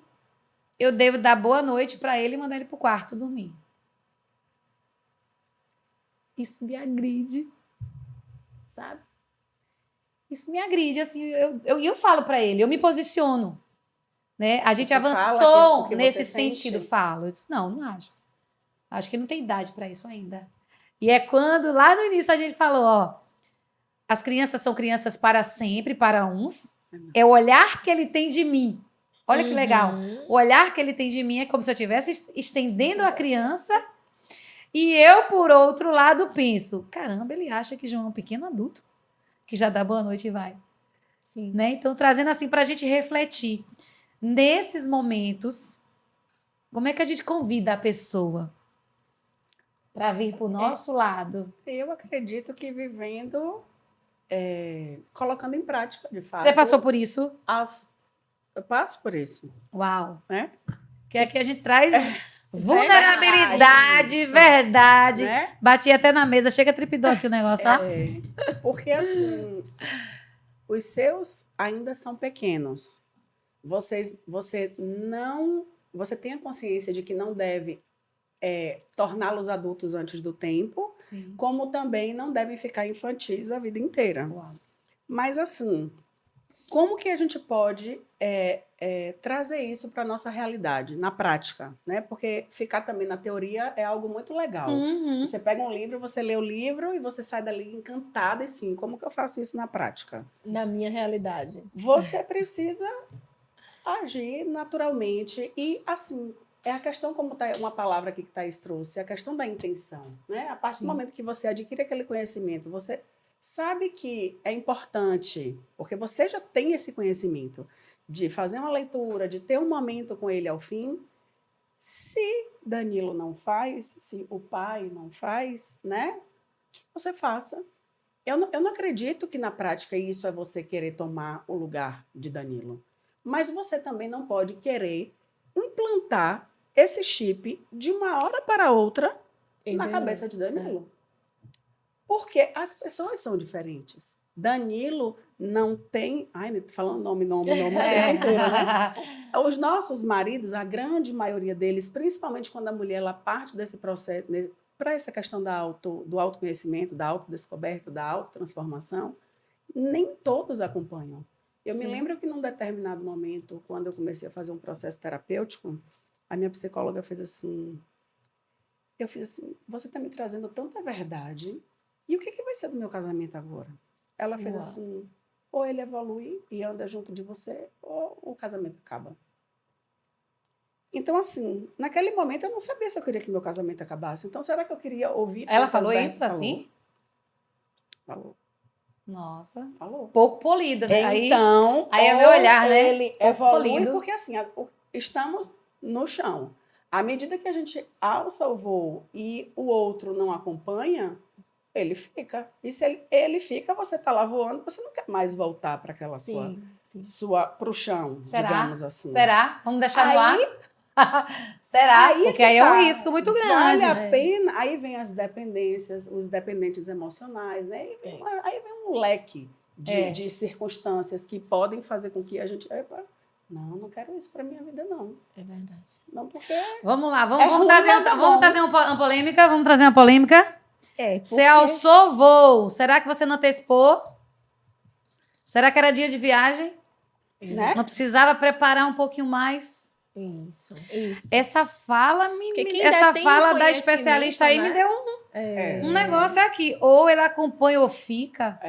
eu devo dar boa noite para ele e mandar ele pro quarto dormir. Isso me agride, sabe? Isso me agride, assim, eu falo para ele, eu me posiciono, né? A gente Você fala avançou porque nesse você sente? sentido, falo. Eu disse, não acho. Acho que ele não tem idade para isso ainda. E é quando, lá no início, a gente falou, ó, as crianças são crianças para sempre, para uns, é o olhar que ele tem de mim. Olha que legal. O olhar que ele tem de mim é como se eu estivesse estendendo a criança e eu, por outro lado, penso, caramba, ele acha que João é um pequeno adulto, que já dá boa noite e vai. Sim. Né? Então, trazendo assim para a gente refletir. Nesses momentos, como é que a gente convida a pessoa para vir para o nosso lado? Eu acredito que vivendo, colocando em prática, de fato. Você passou por isso? Eu passo por isso. Uau! Né? Que aqui a gente traz vulnerabilidade, verdade. Né? Bati até na mesa, chega tripidou aqui o negócio, tá? Porque assim, os seus ainda são pequenos. Você tem a consciência de que não deve torná-los adultos antes do tempo, Sim. como também não devem ficar infantis a vida inteira. Uau. Mas assim, como que a gente pode trazer isso para a nossa realidade, na prática? Né? Porque ficar também na teoria é algo muito legal. Uhum. Você pega um livro, você lê o livro e você sai dali encantada e sim, como que eu faço isso na prática? Na minha realidade. Você precisa agir naturalmente e assim, é a questão, como tá uma palavra aqui que Thaís trouxe, a questão da intenção. Né? A partir do momento que você adquire aquele conhecimento, você sabe que é importante, porque você já tem esse conhecimento de fazer uma leitura, de ter um momento com ele ao fim. Se Danilo não faz, se o pai não faz, né? Que você faça. Eu não acredito que na prática isso é você querer tomar o lugar de Danilo. Mas você também não pode querer implantar esse chip de uma hora para outra na cabeça de Danilo. Porque as pessoas são diferentes. Danilo não tem... Ai, falando nome. Inteiro, né? Os nossos maridos, a grande maioria deles, principalmente quando a mulher ela parte desse processo, né, para essa questão do autoconhecimento, da autodescoberta, da autotransformação, nem todos acompanham. Eu me Sim. lembro que num determinado momento, quando eu comecei a fazer um processo terapêutico, a minha psicóloga fez assim, eu fiz assim, você está me trazendo tanta verdade, e o que vai ser do meu casamento agora? Ela fez Uau. assim, ou ele evolui e anda junto de você, ou o casamento acaba. Então, assim, naquele momento eu não sabia se eu queria que meu casamento acabasse. Então, será que eu queria ouvir Ela tantas falou verdades? isso assim? Falou, Nossa. falou. Pouco polida, né? Então, aí é meu ou olhar, né? ele Pouco evolui, polido. porque assim, estamos no chão. À medida que a gente alça o voo e o outro não acompanha, ele fica. E se ele fica, você está lá voando, você não quer mais voltar para aquela Sim, sim. para o chão, Será? digamos assim. Será? Vamos deixar no Aí, ar? Será? aí Porque que aí é um tá. risco muito Vale grande. a pena. Aí vem as dependências, os dependentes emocionais, né? Aí vem um leque de circunstâncias que podem fazer com que a gente. Epa, não quero isso para minha vida, não. É verdade. Não, porque. Vamos lá, É vamos ruim, trazer, mas é vamos bom. trazer uma polêmica. Vamos trazer uma polêmica. Porque Você alçou voo. Será que você não antecipou? Será que era dia de viagem? Né? Não precisava preparar um pouquinho mais? Isso. isso. Essa fala, Porque quem essa detém fala da conhecimento, especialista aí né? me deu um negócio aqui. Ou ele acompanha ou fica.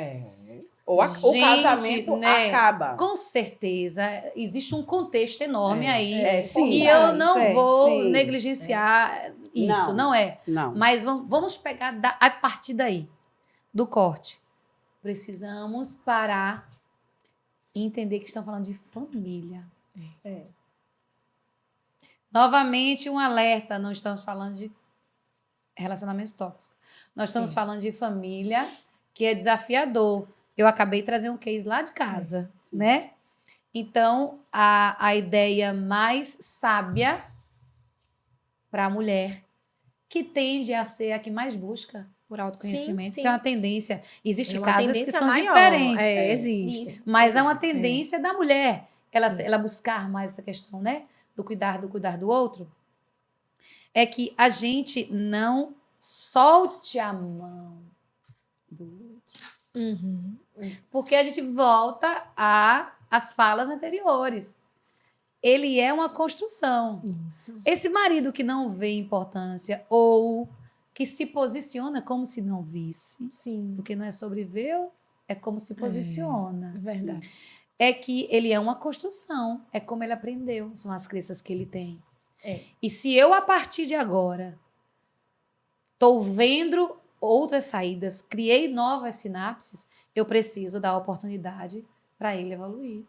Ou o Gente, casamento né? acaba. Com certeza, existe um contexto enorme aí. Sim, E sim, eu não sim, vou sim. negligenciar isso, não é? Não. Mas vamos pegar a partir daí, do corte. Precisamos parar e entender que estão falando de família. Novamente, um alerta, não estamos falando de relacionamentos tóxicos. Nós estamos falando de família, que é desafiador. Eu acabei de trazer um case lá de casa, Sim. né? Então, a ideia mais sábia para a mulher, que tende a ser a que mais busca por autoconhecimento. Sim, Isso é uma tendência. Existem É uma casas que tendência são maior. diferentes. Existe. Mas é uma tendência da mulher, Sim. ela buscar mais essa questão, né? Do cuidar do outro. É que a gente não solte a mão do outro. Uhum. Porque a gente volta às falas anteriores. Ele é uma construção. Isso. Esse marido que não vê importância ou que se posiciona como se não visse, Sim. porque não é sobre ver, é como se posiciona. Verdade. É que ele é uma construção, é como ele aprendeu, são as crenças que ele tem. E se eu, a partir de agora, estou vendo outras saídas, criei novas sinapses, eu preciso dar oportunidade para ele evoluir.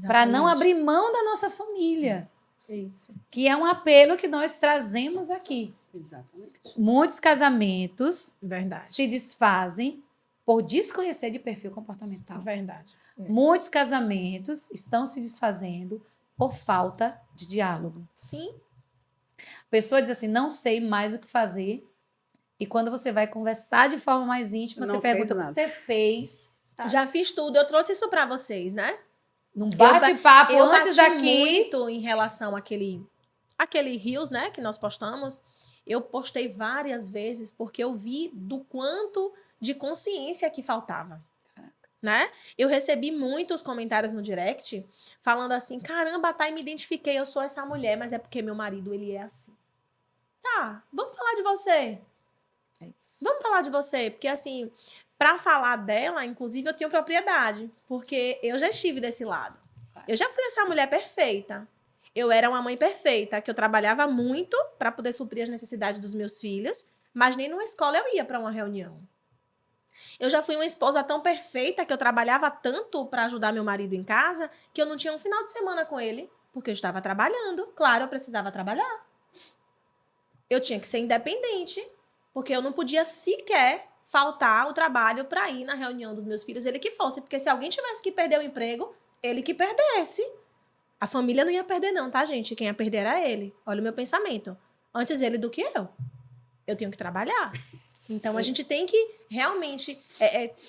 Para não abrir mão da nossa família. Isso. Que é um apelo que nós trazemos aqui. Exatamente. Muitos casamentos Verdade. se desfazem por desconhecer de perfil comportamental. Verdade. Muitos casamentos estão se desfazendo por falta de diálogo. Sim. A pessoa diz assim, não sei mais o que fazer. E quando você vai conversar de forma mais íntima, Não você fez pergunta o que nada. você fez. Já fiz tudo. Eu trouxe isso pra vocês, né? Num bate-papo Eu antes bati daqui. muito em relação àquele Reels, né, que nós postamos. Eu postei várias vezes porque eu vi do quanto de consciência que faltava. Né? Eu recebi muitos comentários no direct falando assim, caramba, tá, me identifiquei, eu sou essa mulher, mas é porque meu marido, ele é assim. Tá, vamos falar de você. É isso. Vamos falar de você, porque assim, pra falar dela, inclusive, eu tenho propriedade, porque eu já estive desse lado. Eu já fui essa mulher perfeita. Eu era uma mãe perfeita, que eu trabalhava muito pra poder suprir as necessidades dos meus filhos, mas nem numa escola eu ia pra uma reunião. Eu já fui uma esposa tão perfeita que eu trabalhava tanto pra ajudar meu marido em casa, que eu não tinha um final de semana com ele, porque eu estava trabalhando. Claro, eu precisava trabalhar. Eu tinha que ser independente, porque eu não podia sequer faltar o trabalho para ir na reunião dos meus filhos, ele que fosse. Porque se alguém tivesse que perder o emprego, ele que perdesse. A família não ia perder não, tá, gente? Quem ia perder era ele. Olha o meu pensamento. Antes ele do que eu. Eu tenho que trabalhar. Então, a gente tem que realmente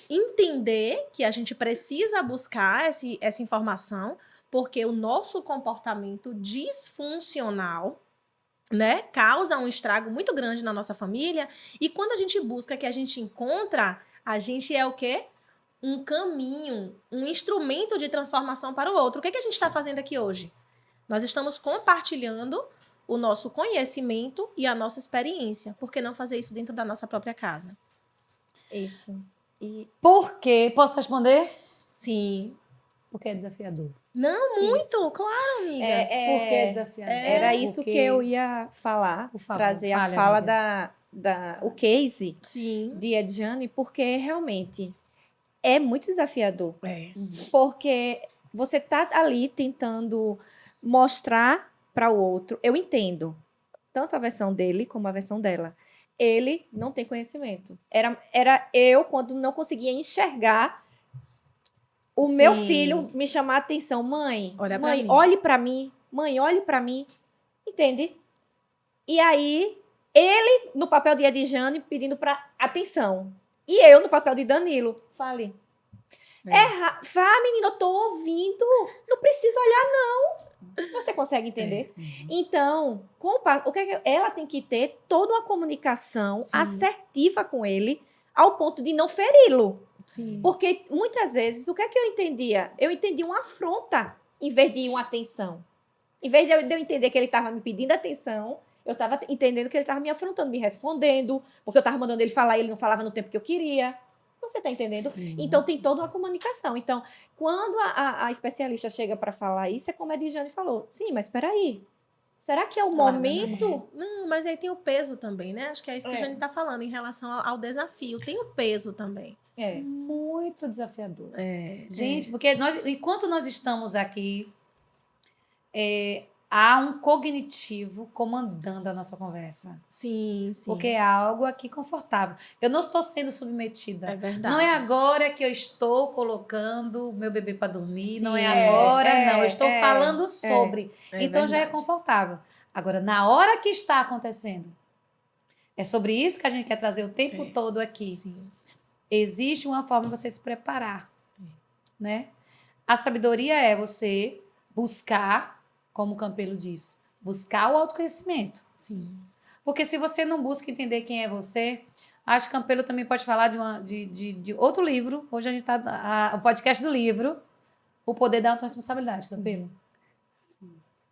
entender que a gente precisa buscar essa informação, porque o nosso comportamento disfuncional, né, causa um estrago muito grande na nossa família. E quando a gente busca, que a gente encontra, a gente é o quê? um caminho, um instrumento de transformação para o outro. O que a gente está fazendo aqui hoje? Nós estamos compartilhando o nosso conhecimento e a nossa experiência. Por que não fazer isso dentro da nossa própria casa? Isso. E Por quê? Posso responder? Sim. Porque é desafiador. Não, muito, claro, amiga. Por que é desafiador? Era isso Porque- que eu ia falar, Por favor, trazer a fale, fala amiga. o case Sim. de Edjane, porque realmente é muito desafiador. É. Porque você tá ali tentando mostrar para o outro. Eu entendo tanto a versão dele como a versão dela. Ele não tem conhecimento. Era eu quando não conseguia enxergar o meu Sim. filho me chamar a atenção. Mãe, Olha pra mãe, mim. olhe para mim. Mãe, olhe para mim. Entende? E aí, ele, no papel de Edjane, pedindo para atenção. E eu, no papel de Danilo, fale. Vá, menina, eu tô ouvindo. Não precisa olhar, não. Você consegue entender? Então, o que é que ela tem que ter toda uma comunicação Sim. assertiva com ele, ao ponto de não feri-lo. Sim. Porque muitas vezes, o que é que eu entendia? Eu entendia uma afronta em vez de uma atenção. Em vez de eu entender que ele estava me pedindo atenção, eu estava entendendo que ele estava me afrontando, me respondendo, porque eu estava mandando ele falar e ele não falava no tempo que eu queria. Você está entendendo? Então, tem toda uma comunicação. Então, quando a especialista chega para falar isso, é como a Edjane falou. Sim, mas espera aí. Será que é o Claro, momento? Não, mas aí tem o peso também, né? Acho que é isso que a É. gente está falando em relação ao desafio. Tem o peso também. É. Muito desafiador. É. Gente, porque enquanto nós estamos aqui, há um cognitivo comandando a nossa conversa. Sim, sim. Porque é algo aqui confortável. Eu não estou sendo submetida. é verdade. Não é agora que eu estou colocando meu bebê para dormir. Sim, Não é agora, não. Eu estou falando é. sobre. É Então já é verdade. confortável. Agora, na hora que está acontecendo, é sobre isso que a gente quer trazer o tempo É. todo aqui. Sim. Existe uma forma de você se preparar, né? A sabedoria é você buscar, como o Campelo diz, buscar o autoconhecimento. Sim. Porque se você não busca entender quem é você, acho que Campelo também pode falar de outro livro. Hoje a gente está o podcast do livro, O Poder da Autorresponsabilidade, Campelo.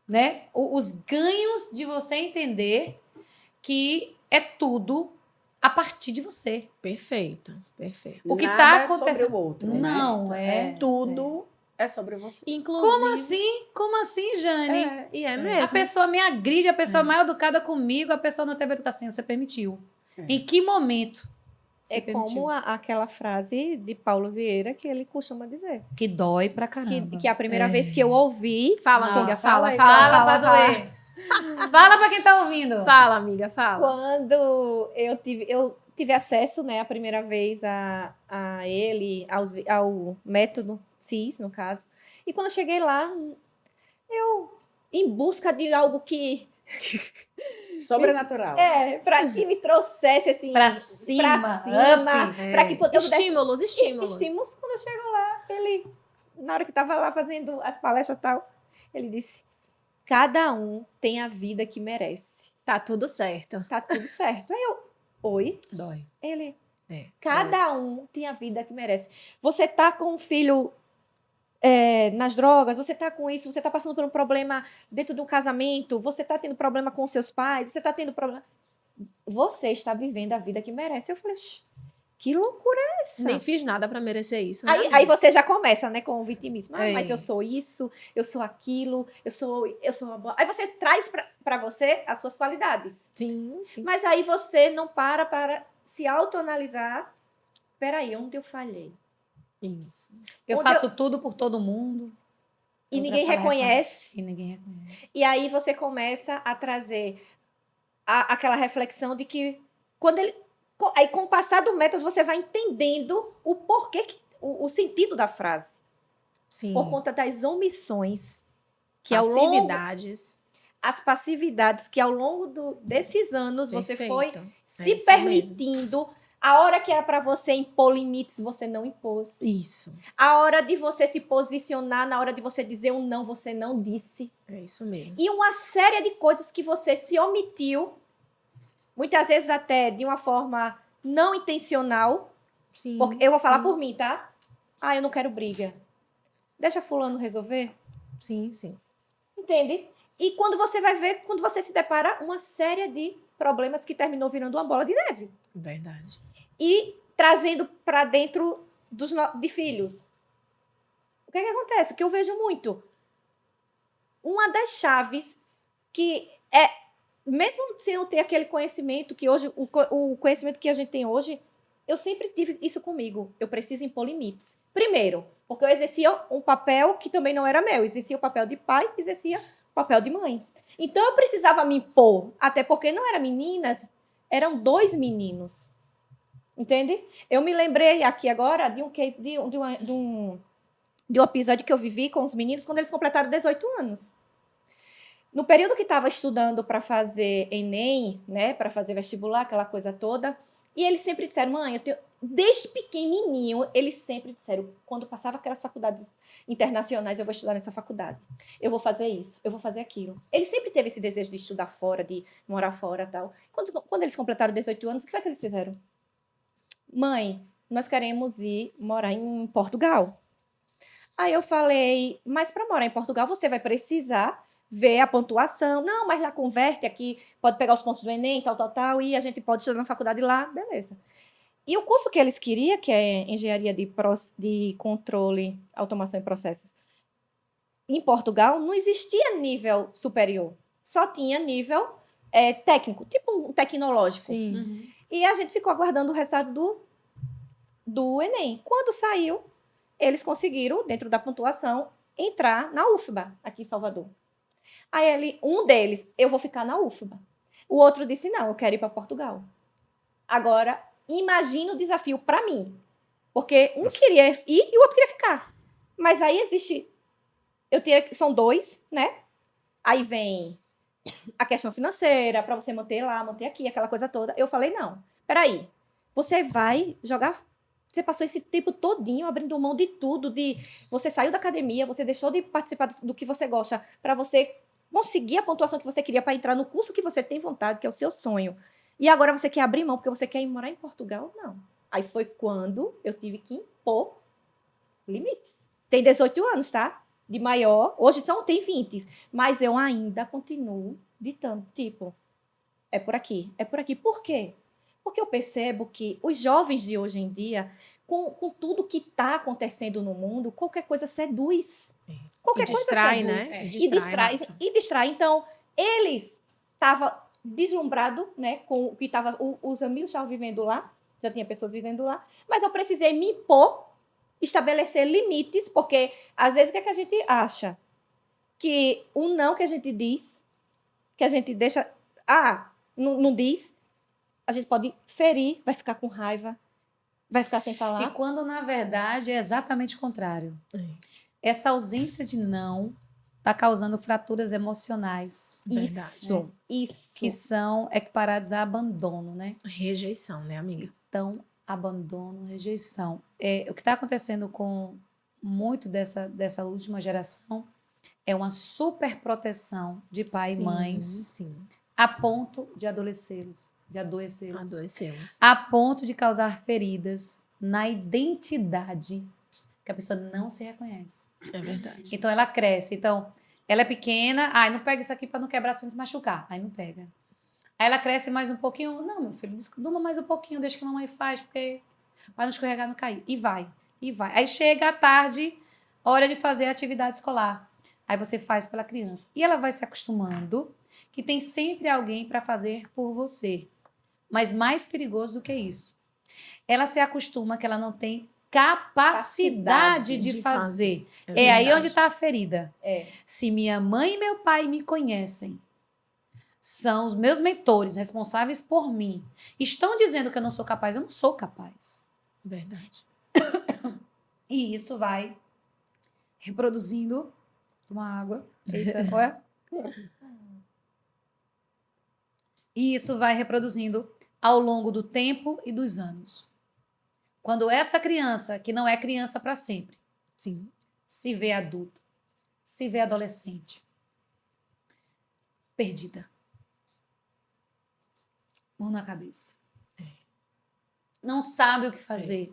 Né? Os ganhos de você entender que é tudo a partir de você. Perfeito. Perfeito. O que Nada tá é sobre acontecendo- o outro, né? Não, é. Tudo é sobre você. Inclusive. Como assim? Como assim, Jane? E é A mesmo. pessoa me agride, a pessoa mais educada comigo, a pessoa não teve educação, você permitiu. É. Em que momento você É permitiu? como aquela frase de Paulo Vieira que ele costuma dizer. Que dói pra caramba. Que a primeira vez que eu ouvi... Fala, Nossa. amiga, fala. Fala, Fala pra fala. doer. Fala pra quem tá ouvindo. Fala, amiga, fala. Quando eu tive acesso, né, a primeira vez a ele, ao método CIS, no caso. E quando eu cheguei lá, eu, em busca de algo que Sobrenatural. para que me trouxesse assim Pra cima, up. para que eu pudesse Estímulos. estímulos. Quando eu chego lá, ele, na hora que estava lá fazendo as palestras e tal, ele disse: cada um tem a vida que merece. Tá tudo certo. Tá tudo certo. Aí eu, oi? Dói. Ele, É. cada um tem a vida que merece. Você tá com um filho nas drogas, você tá com isso, você tá passando por um problema dentro de um casamento, você tá tendo problema com seus pais, você tá tendo problema... Você está vivendo a vida que merece. Eu falei, que loucura é essa? Nem fiz nada pra merecer isso. né, Aí amiga? você já começa, né, com o vitimismo. Ah, É. mas eu sou isso, eu sou aquilo, eu sou uma boa... Aí você traz pra você as suas qualidades. Sim, sim. Mas aí você não para se autoanalisar. Peraí, onde eu falhei? Isso. Eu Onde faço tudo por todo mundo. E Outra ninguém fala, reconhece. E ninguém reconhece. E aí você começa a trazer aquela reflexão de que aí com o passar do método você vai entendendo o porquê, o sentido da frase. Sim. Por conta das omissões que ao longo, Passividades. as passividades que ao longo desses anos você foi Perfeito. se isso permitindo. A hora que era para você impor limites, você não impôs. Isso. A hora de você se posicionar, na hora de você dizer um não, você não disse. É isso mesmo. E uma série de coisas que você se omitiu, muitas vezes até de uma forma não intencional. Sim. Porque eu vou falar sim. por mim, tá? Ah, eu não quero briga. Deixa fulano resolver. Sim, sim. Entende? E quando você vai ver, quando você se depara uma série de problemas que terminou virando uma bola de neve. Verdade. E trazendo para dentro de filhos. O que é que acontece? O que eu vejo muito. Uma das chaves que é, mesmo sem eu ter aquele conhecimento que hoje, o conhecimento que a gente tem hoje, eu sempre tive isso comigo. Eu preciso impor limites. Primeiro, porque eu exercia um papel que também não era meu. Exercia o papel de pai, exercia o papel de mãe. Então, eu precisava me impor. Até porque não eram meninas, eram 2 meninos. Entende? Eu me lembrei aqui agora de um episódio que eu vivi com os meninos quando eles completaram 18 anos. No período que estava estudando para fazer Enem, né, para fazer vestibular, aquela coisa toda, e eles sempre disseram, mãe, desde pequenininho, eles sempre disseram, quando passava aquelas faculdades internacionais, eu vou estudar nessa faculdade, eu vou fazer isso, eu vou fazer aquilo. Ele sempre teve esse desejo de estudar fora, de morar fora e tal. Quando eles completaram 18 anos, o que foi que eles fizeram? Mãe, nós queremos ir morar em Portugal. Aí eu falei, mas para morar em Portugal você vai precisar ver a pontuação. Não, mas lá converte aqui, pode pegar os pontos do Enem, tal, e a gente pode estudar na faculdade lá, beleza. E o curso que eles queriam, que é Engenharia de Controle, Automação e Processos, em Portugal, não existia nível superior. Só tinha nível técnico, tipo um tecnológico. Sim. E a gente ficou aguardando o resultado do Enem. Quando saiu, eles conseguiram, dentro da pontuação, entrar na UFBA, aqui em Salvador. Aí um deles, eu vou ficar na UFBA. O outro disse, não, eu quero ir para Portugal. Agora, imagina o desafio para mim. Porque um queria ir e o outro queria ficar. Mas aí existe... são 2, né? Aí vem a questão financeira, para você manter lá, manter aqui, aquela coisa toda. Eu falei, não, peraí. Você vai jogar... Você passou esse tempo todinho abrindo mão de tudo, você saiu da academia, você deixou de participar do que você gosta para você conseguir a pontuação que você queria para entrar no curso que você tem vontade, que é o seu sonho. E agora você quer abrir mão porque você quer ir morar em Portugal? Não. Aí foi quando eu tive que impor limites. Tem 18 anos, tá? De maior. Hoje tem 20, mas eu ainda continuo ditando, tipo, é por aqui, é por aqui. Por quê? Porque eu percebo que os jovens de hoje em dia, com tudo que está acontecendo no mundo, qualquer coisa seduz. Qualquer coisa distrai, seduz. né? E distrai. Então, eles estavam deslumbrados, né, com o que os amigos estavam vivendo lá, já tinha pessoas vivendo lá, mas eu precisei me impor, estabelecer limites, porque às vezes o que é que a gente acha? Que o não que a gente diz, que a gente deixa... não diz, a gente pode ferir, vai ficar com raiva, vai ficar sem falar. E quando, na verdade, é exatamente o contrário. Essa ausência de não está causando fraturas emocionais. Isso. Que são equiparadas a abandono, né? Rejeição, né, amiga? Então, abandono, rejeição. O que está acontecendo com muito dessa última geração é uma superproteção de pai e mães, Sim. a ponto de adoecê-los. Adoecemos. A ponto de causar feridas na identidade que a pessoa não se reconhece. É verdade. Então, ela cresce. Então, ela é pequena. Não pega isso aqui para não quebrar sem se machucar. Aí não pega. Aí ela cresce mais um pouquinho. Não, meu filho, durma mais um pouquinho, deixa que a mamãe faz, porque vai não escorregar, não cair. E vai. Aí chega à tarde, hora de fazer a atividade escolar. Aí você faz pela criança. E ela vai se acostumando que tem sempre alguém para fazer por você. Mas mais perigoso do que isso, ela se acostuma que ela não tem capacidade de fazer. É aí onde está a ferida. Se minha mãe e meu pai me conhecem, são os meus mentores, responsáveis por mim, estão dizendo que eu não sou capaz, eu não sou capaz. Verdade. E isso vai reproduzindo... Toma água. Eita, qual é? E isso vai reproduzindo ao longo do tempo e dos anos. Quando essa criança, que não é criança para sempre, sim, se vê adulta, se vê adolescente, perdida. Mão na cabeça. Não sabe o que fazer.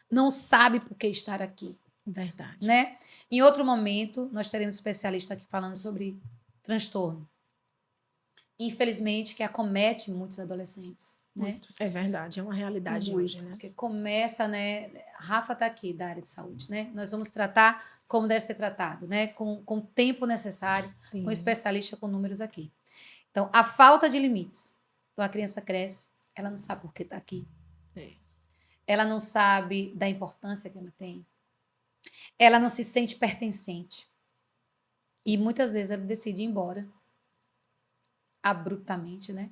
Não sabe por que estar aqui, Verdade. né? Em outro momento, nós teremos um especialista aqui falando sobre transtorno. Infelizmente, que acomete muitos adolescentes, né? É verdade, é uma realidade hoje, né? Porque começa, né? Rafa está aqui da área de saúde, né? Nós vamos tratar como deve ser tratado, né? Com o tempo necessário, Sim. com especialista com números aqui. Então, a falta de limites. Então, a criança cresce, ela não sabe por que está aqui. É. Ela não sabe da importância que ela tem. Ela não se sente pertencente. E muitas vezes ela decide ir embora abruptamente, né?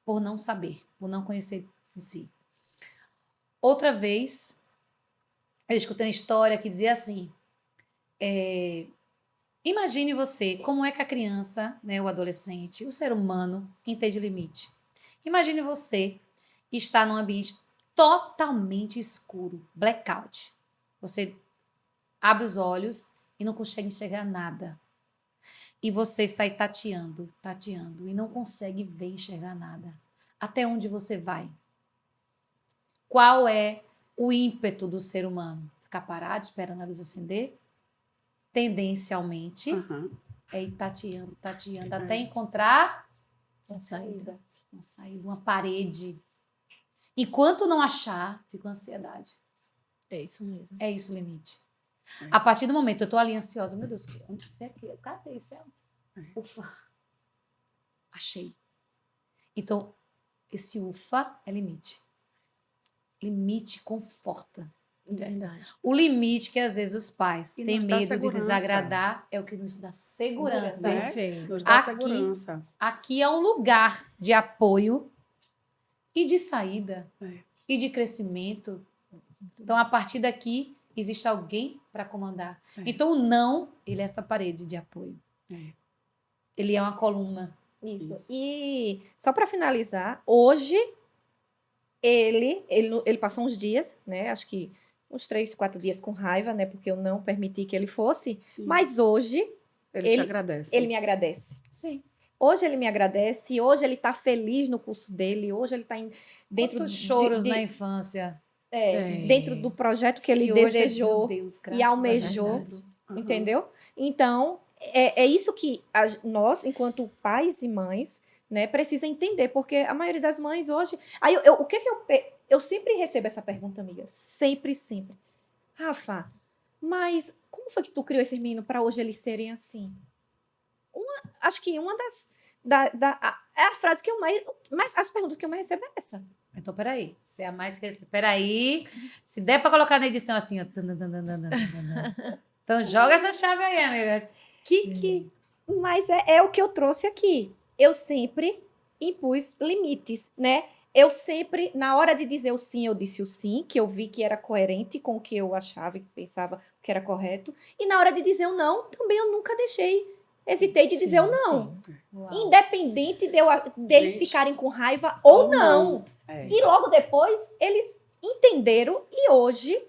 Por não saber, por não conhecer si. Outra vez, eu escutei uma história que dizia assim: imagine você, como é que a criança, né, o adolescente, o ser humano entende limite. Imagine você estar num ambiente totalmente escuro, blackout. Você abre os olhos e não consegue enxergar nada. E você sai tateando, tateando, e não consegue ver, enxergar nada. Até onde você vai? Qual é o ímpeto do ser humano? Ficar parado, esperando a luz acender? Tendencialmente, é ir tateando, tateando, até encontrar Uma saída. uma saída, uma parede. Enquanto não achar, fica uma ansiedade. É isso mesmo. É isso o limite. A partir do momento, eu estou ali ansiosa, meu Deus, onde isso é aqui? Cadê isso? Ufa, achei. Então, esse ufa é limite. Limite conforta. Verdade. O limite que às vezes os pais E têm nos dá medo de segurança. desagradar é o que nos dá segurança. Né? Perfeito. Nos dá Aqui- segurança. Aqui é um lugar de apoio e de saída e de crescimento. Então, a partir daqui, existe alguém para comandar. Então, o não, ele é essa parede de apoio. Ele é uma coluna. Isso. Isso. E só para finalizar, hoje ele passou uns dias, né? Acho que uns 3, 4 dias com raiva, né? Porque eu não permiti que ele fosse. Sim. Mas hoje Ele te agradece. ele me agradece. Sim. Hoje ele me agradece, hoje ele tá feliz no curso dele, hoje ele tá dentro Quantos choros de- na infância. dentro do projeto que ele que hoje desejou. meu Deus, graças e a almejou. Deus. Entendeu? Então, é isso que nós, enquanto pais e mães, né, precisa entender, porque a maioria das mães hoje... Aí, o que que eu sempre recebo essa pergunta, amiga, sempre, sempre. Rafa, mas como foi que tu criou esses meninos para hoje eles serem assim? Acho que uma das... é a frase que eu mais... As perguntas que eu mais recebo é essa. Então, peraí. Se é a mais que... Peraí. Se der pra colocar na edição assim, ó. Então, joga essa chave aí, amiga. Mas é o que eu trouxe aqui. Eu sempre impus limites, né? Eu sempre, na hora de dizer o sim, eu disse o sim, que eu vi que era coerente com o que eu achava e pensava que era correto. E na hora de dizer o não, também eu nunca hesitei de dizer o não. Uau. Independente deles Gente, ficarem com raiva ou não. É. E logo depois, eles entenderam e hoje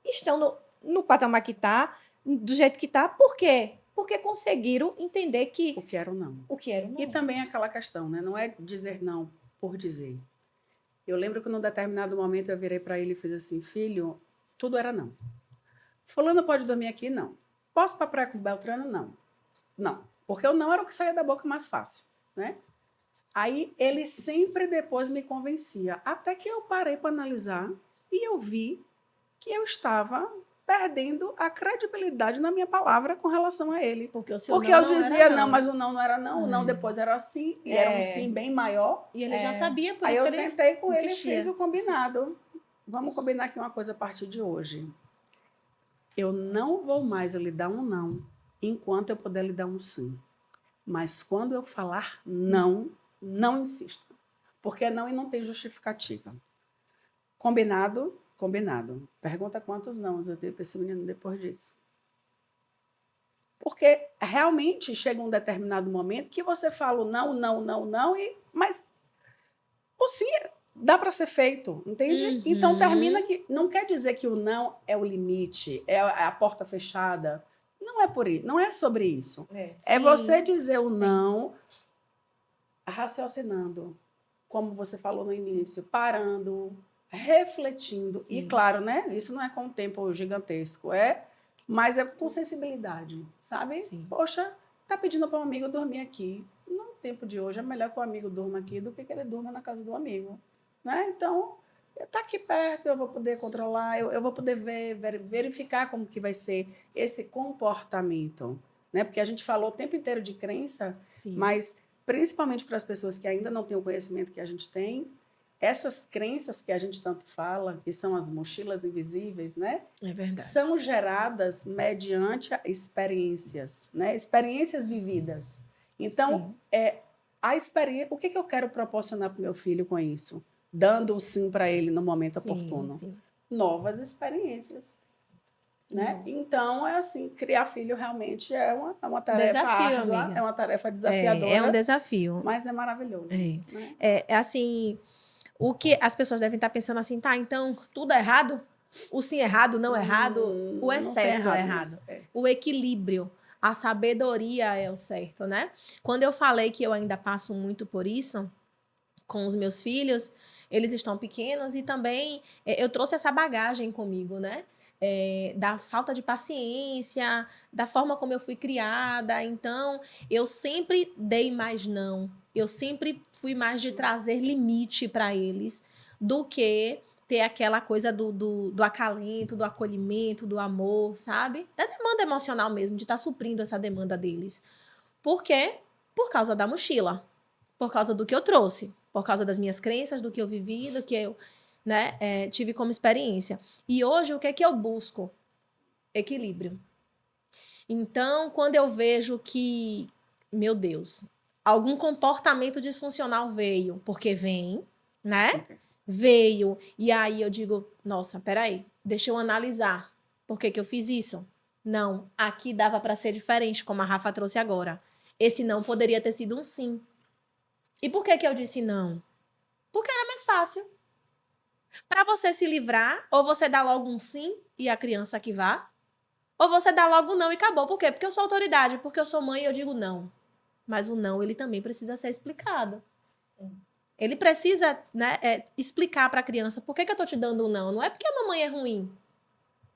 estão no patamar que está, do jeito que está. Por quê? Porque conseguiram entender que O que era o não. o que era o não. E também aquela questão, né? Não é dizer não por dizer. Eu lembro que num determinado momento eu virei para ele e fiz assim, filho, tudo era não. Fulano pode dormir aqui? Não. Posso ir para a praia com o Beltrano? Não. Não. Porque o não era o que saía da boca mais fácil, né? Aí ele sempre depois me convencia. Até que eu parei para analisar e eu vi que eu estava perdendo a credibilidade na minha palavra com relação a ele. Porque o seu Porque não eu não era dizia não, mas o não era não, o não É. depois era sim, e era um sim bem maior. E ele já sabia, por Aí isso eu que ele sentei com ele e insistia. fiz o combinado. Vamos combinar aqui uma coisa a partir de hoje. Eu não vou mais lhe dar um não, enquanto eu puder lhe dar um sim. Mas quando eu falar não, não insista. Porque não e não tem justificativa. Combinado? Combinado. Pergunta quantos nãos eu dei para esse menino depois disso. Porque realmente chega um determinado momento que você fala o não, não, não, não, mas o sim dá para ser feito, entende? Uhum. Então termina que não quer dizer que o não é o limite, é a porta fechada. Não é por isso, não é sobre isso. É Sim. você dizer o Sim. não raciocinando, como você falou no início, parando, refletindo. E Sim. claro, né? Isso não é com um tempo gigantesco, mas é com sensibilidade, sabe? Sim. Poxa, tá pedindo para um amigo dormir aqui. No tempo de hoje é melhor que o amigo durma aqui do que ele durma na casa do amigo, né? Então, tá aqui perto, eu vou poder controlar, eu vou poder verificar como que vai ser esse comportamento, né? Porque a gente falou o tempo inteiro de crença, Sim. mas principalmente para as pessoas que ainda não têm o conhecimento que a gente tem, essas crenças que a gente tanto fala, que são as mochilas invisíveis, né? É verdade. São geradas mediante experiências, né? Experiências vividas. Então, Sim. a experiência, o que eu quero proporcionar para o meu filho com isso? Dando o sim para ele no momento oportuno. Sim. Novas experiências. Né? Então, é assim, criar filho realmente é uma tarefa Desafio, árdua, amiga. é uma tarefa desafiadora, É um desafio. mas é maravilhoso. É. Né? É assim, o que as pessoas devem estar pensando assim, tá, então tudo é errado? O sim é errado, não é errado? O Não tem excesso é errado. nisso. O equilíbrio, a sabedoria é o certo, né? Quando eu falei que eu ainda passo muito por isso com os meus filhos, eles estão pequenos e também eu trouxe essa bagagem comigo, né? Da falta de paciência, da forma como eu fui criada. Então, eu sempre dei mais não. Eu sempre fui mais de trazer limite para eles do que ter aquela coisa do acalento, do acolhimento, do amor, sabe? Da demanda emocional mesmo, de estar suprindo essa demanda deles. Por quê? Por causa da mochila. Por causa do que eu trouxe. Por causa das minhas crenças, do que eu vivi, do que eu tive como experiência. E hoje, o que é que eu busco? Equilíbrio. Então, quando eu vejo que, meu Deus, algum comportamento disfuncional veio, porque vem, né? Veio. E aí eu digo, nossa, peraí, deixa eu analisar. Por que eu fiz isso? Não, aqui dava para ser diferente, como a Rafa trouxe agora. Esse não poderia ter sido um sim. E por que eu disse não? Porque era mais fácil. Para você se livrar, ou você dá logo um sim e a criança que vá, ou você dá logo um não e acabou. Por quê? Porque eu sou autoridade, porque eu sou mãe e eu digo não. Mas o não, ele também precisa ser explicado. Ele precisa, né, explicar para a criança por que eu tô te dando um não. Não é porque a mamãe é ruim.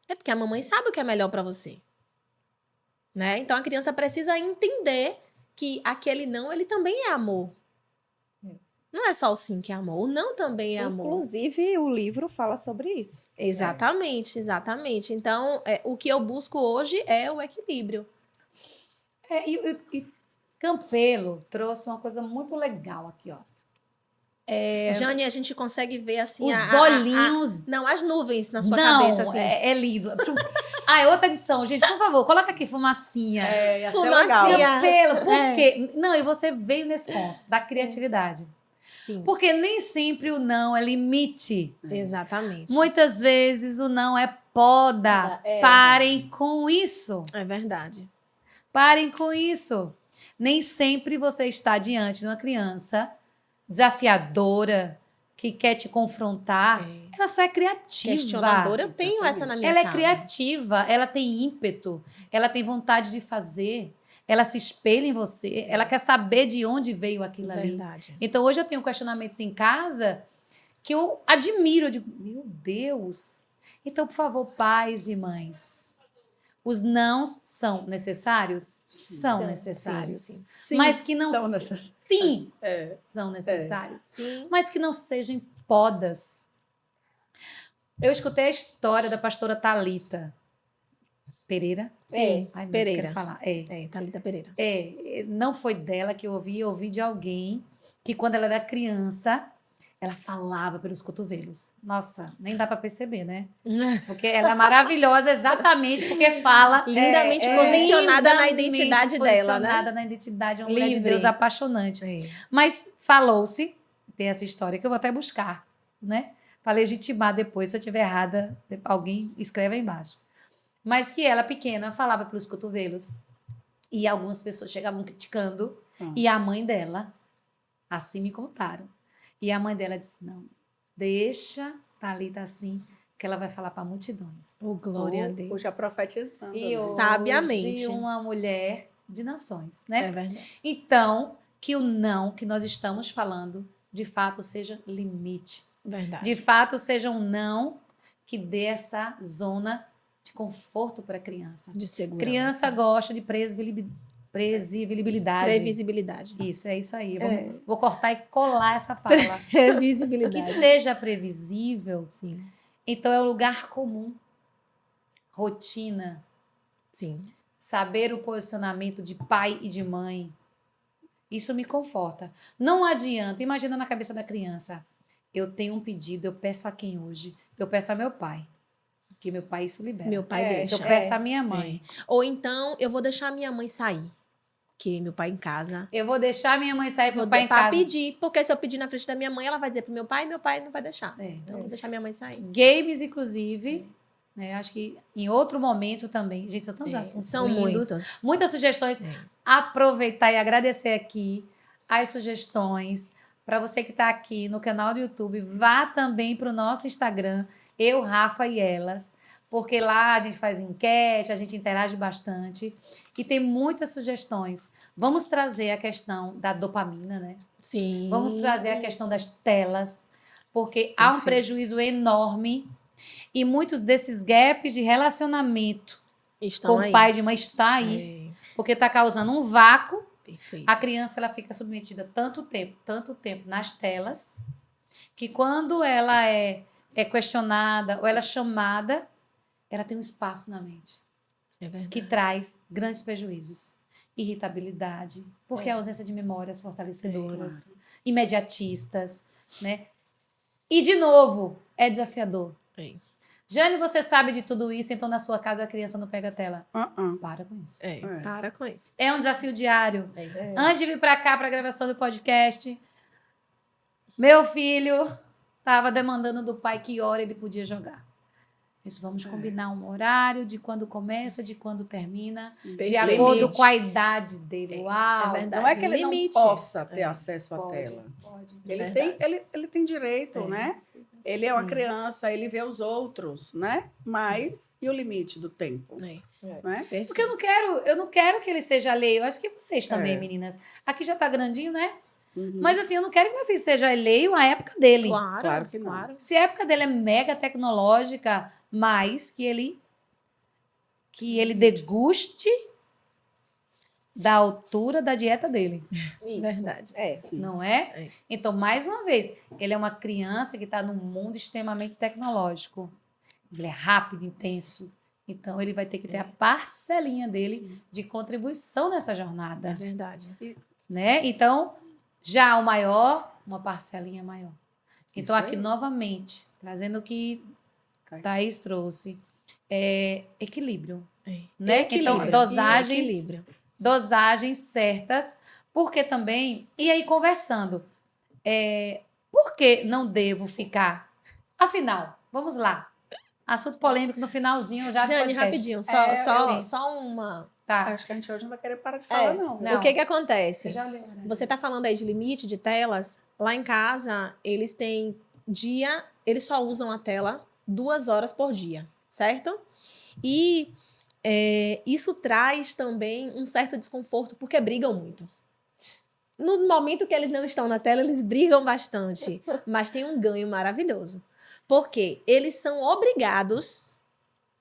É porque a mamãe sabe o que é melhor para você. Né? Então a criança precisa entender que aquele não, ele também é amor. Não é só o sim que é amor, o não também é amor. Inclusive, o livro fala sobre isso. Exatamente, exatamente. Então, o que eu busco hoje é o equilíbrio. E Campelo trouxe uma coisa muito legal aqui, ó. Jane, a gente consegue ver assim Os olhinhos. não, as nuvens na sua Não, cabeça, assim. é lindo. É outra edição, gente, por favor, coloca aqui fumacinha. Ia ser Fumacinha. legal. Campelo, por quê? Não, e você veio nesse ponto da criatividade. Sim. Porque nem sempre o não é limite. Exatamente. Muitas vezes o não é poda. Parem com isso. É verdade. Parem com isso. Nem sempre você está diante de uma criança desafiadora que quer te confrontar. Ela só é criativa. Questionadora, eu tenho essa na minha Ela casa. é criativa, ela tem ímpeto, ela tem vontade de fazer, ela se espelha em você, ela quer saber de onde veio aquilo ali. Verdade. Então, hoje eu tenho questionamentos em casa que eu admiro, eu digo, meu Deus. Então, por favor, pais e mães, os nãos são necessários? São necessários. Sim. Sim, Mas que não são necessários. Sim, É. são necessários. Sim. Mas que não sejam podas. Eu escutei a história da pastora Thalita Pereira. Sim, Ai, meu Deus, Pereira. quero falar. Thalita Pereira. Não foi dela que eu ouvi de alguém que quando ela era criança, ela falava pelos cotovelos. Nossa, nem dá para perceber, né? Porque ela é maravilhosa exatamente porque fala Lindamente posicionada na identidade dela, né? Posicionada na identidade, uma mulher de Livre. Deus apaixonante. Mas falou-se, tem essa história que eu vou até buscar, né? Para legitimar depois, se eu estiver errada, alguém escreve aí embaixo. Mas que ela, pequena, falava pelos cotovelos. E algumas pessoas chegavam criticando. E a mãe dela, assim me contaram. E a mãe dela disse, não, deixa Thalita assim, que ela vai falar para multidões. Oh, glória a Deus. Hoje a profetizando. E hoje, Sabiamente. uma mulher de nações, né? É verdade. Então, que o não que nós estamos falando, de fato, seja limite. Verdade. De fato, seja um não que dê essa zona de conforto para a criança. De segurança. Criança gosta de previsibilidade. Previsibilidade. Isso, é isso aí. É. Vou cortar e colar essa fala. Que Previsibilidade. seja previsível, Sim. então é um lugar comum. Rotina. Sim. Saber o posicionamento de pai e de mãe. Isso me conforta. Não adianta, imagina na cabeça da criança. Eu tenho um pedido, eu peço a quem hoje? Eu peço a meu pai. Porque meu pai isso libera. Meu pai deixa. Eu peço a minha mãe. Ou então, eu vou deixar minha mãe sair. Que meu pai em casa. Eu vou deixar minha mãe sair pro Vou pai em pra casa. pedir. Porque se eu pedir na frente da minha mãe, ela vai dizer pro meu pai não vai deixar. É. Então, eu vou deixar minha mãe sair. Games, inclusive, né? Acho que em outro momento também. Gente, são tantos assuntos São lindos. muitos. Muitas sugestões. Aproveitar e agradecer aqui as sugestões. Para você que está aqui no canal do YouTube, vá também para o nosso Instagram, Eu, Rafa e Elas, porque lá a gente faz enquete, a gente interage bastante e tem muitas sugestões. Vamos trazer a questão da dopamina, né? Sim. Vamos trazer a questão das telas, porque há um Perfeito. prejuízo enorme e muitos desses gaps de relacionamento Estão com aí. o pai e de mãe está aí, É, porque está causando um vácuo. perfeito. A criança ela fica submetida tanto tempo nas telas, que quando ela é questionada ou ela é chamada, ela tem um espaço na mente É verdade. que traz grandes prejuízos. Irritabilidade, porque a ausência de memórias fortalecedoras, imediatistas, né? E, de novo, é desafiador. É. Jane, você sabe de tudo isso, então na sua casa a criança não pega a tela. Uh-uh. Para com isso. É, para com isso. É um desafio diário. É. Antes de vir para cá para a gravação do podcast, meu filho estava demandando do pai que hora ele podia jogar. Isso, vamos combinar um horário de quando começa, de quando termina, de Perfeito. acordo Limite. com a idade dele. Uau! verdade. Não é que ele Limite. não possa ter É. acesso à tela. Pode. Ele Verdade. ele tem direito, É. né? Ele é uma criança, ele vê os outros, né? Mas e o limite do tempo, É. né? Perfeito. Porque eu não quero que ele seja alheio. Eu acho que vocês também, É. meninas. Aqui já tá grandinho, né? Uhum. Mas assim, eu não quero que meu filho seja alheio à época dele. Claro, Claro que não. claro. Se a época dele é mega tecnológica, mas que ele deguste da altura da dieta dele, Isso. Verdade. É. Sim. não é? É. Então, mais uma vez, ele é uma criança que está num mundo extremamente tecnológico. Ele é rápido, intenso. Então, ele vai ter que ter a parcelinha dele de contribuição nessa É jornada, verdade. né? Então, já o maior, uma parcelinha maior. Então, Isso aqui aí. novamente, trazendo o que Cai. Thaís trouxe, equilíbrio, É. né? Equilíbrio. Então, dosagens, Equilíbrio. dosagens certas, porque também, e aí conversando, por que não devo ficar? Afinal, vamos lá, assunto polêmico no finalzinho já do Jane, podcast. rapidinho, É, só uma. Tá. Acho que a gente hoje não vai querer parar de falar, não. não. O que acontece? Você já leu, né? Você tá falando aí de limite de telas. Lá em casa, eles têm dia, eles só usam a tela 2 horas por dia, certo? E isso traz também um certo desconforto, porque brigam muito. No momento que eles não estão na tela, eles brigam bastante, mas tem um ganho maravilhoso. Porque eles são obrigados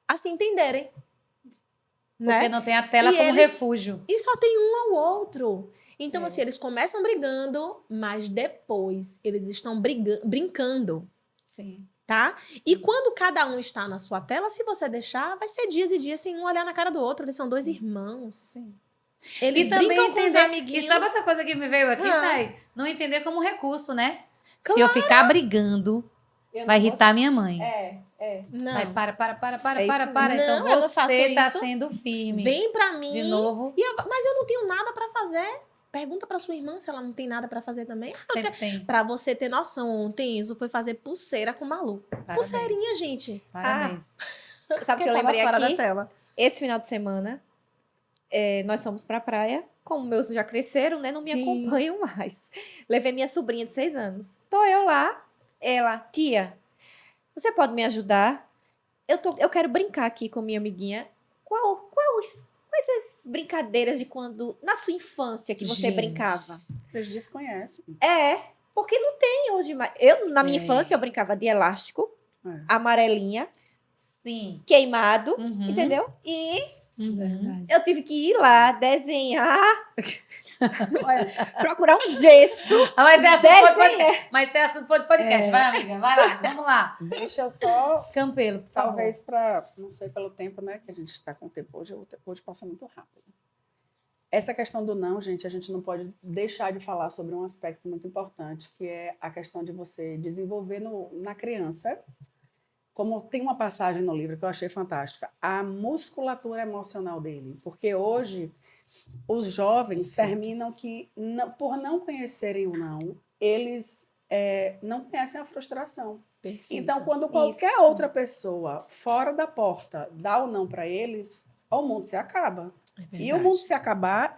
a se entenderem. Porque Né? não tem a tela E como eles- refúgio. E só tem um ao outro. Então, É. assim, eles começam brigando, mas depois eles estão brincando, Sim. tá? E quando cada um está na sua tela, se você deixar, vai ser dias e dias sem um olhar na cara do outro. Eles são dois irmãos. Sim. Eles E também brincam com os entender. amiguinhos. E sabe outra coisa que me veio aqui, Ah. Thay? Não entender como recurso, né? Se eu ficar brigando, Eu vai não irritar minha mãe. Não, Vai, para. É isso Então mesmo. Não, eu não faço você tá isso. sendo firme. vem pra mim. De novo, Mas eu não tenho nada pra fazer. Pergunta pra sua irmã se ela não tem nada pra fazer também. sempre tem. Pra você ter noção, ontem Enzo foi fazer pulseira com o Malu. Parabéns. Pulseirinha, gente. Parabéns. Sabe o que eu tava lembrei fora aqui? da tela. Esse final de semana, nós fomos pra praia. Como meus já cresceram, né? Não me Sim. acompanham mais. Levei minha sobrinha de 6 anos. Tô eu lá. Ela, tia, você pode me ajudar? Eu quero brincar aqui com minha amiguinha. Quais as brincadeiras de quando, na sua infância, que você Gente. brincava? Eles desconhecem. Porque não tem hoje mais. Eu, na minha É. infância, eu brincava de elástico, É. amarelinha, Sim. queimado, Uhum. entendeu? E Uhum. Verdade. eu tive que ir lá, desenhar, olha, procurar um gesso, Ah, mas é assunto de desenhar. podcast. Mas é assunto de podcast. Vai, amiga, vai lá. Vamos lá. Deixa eu só, Campelo, por favor. talvez para, não sei, pelo tempo, né, que a gente está com o tempo hoje, hoje passa muito rápido. Essa questão do não, gente, a gente não pode deixar de falar sobre um aspecto muito importante, que é a questão de você desenvolver na criança, como tem uma passagem no livro que eu achei fantástica, a musculatura emocional dele. Porque hoje os jovens terminam que, por não conhecerem o não, eles não conhecem a frustração. Perfeito. Então, quando qualquer Isso. outra pessoa fora da porta dá o não para eles, o mundo se acaba. É E o mundo se acabar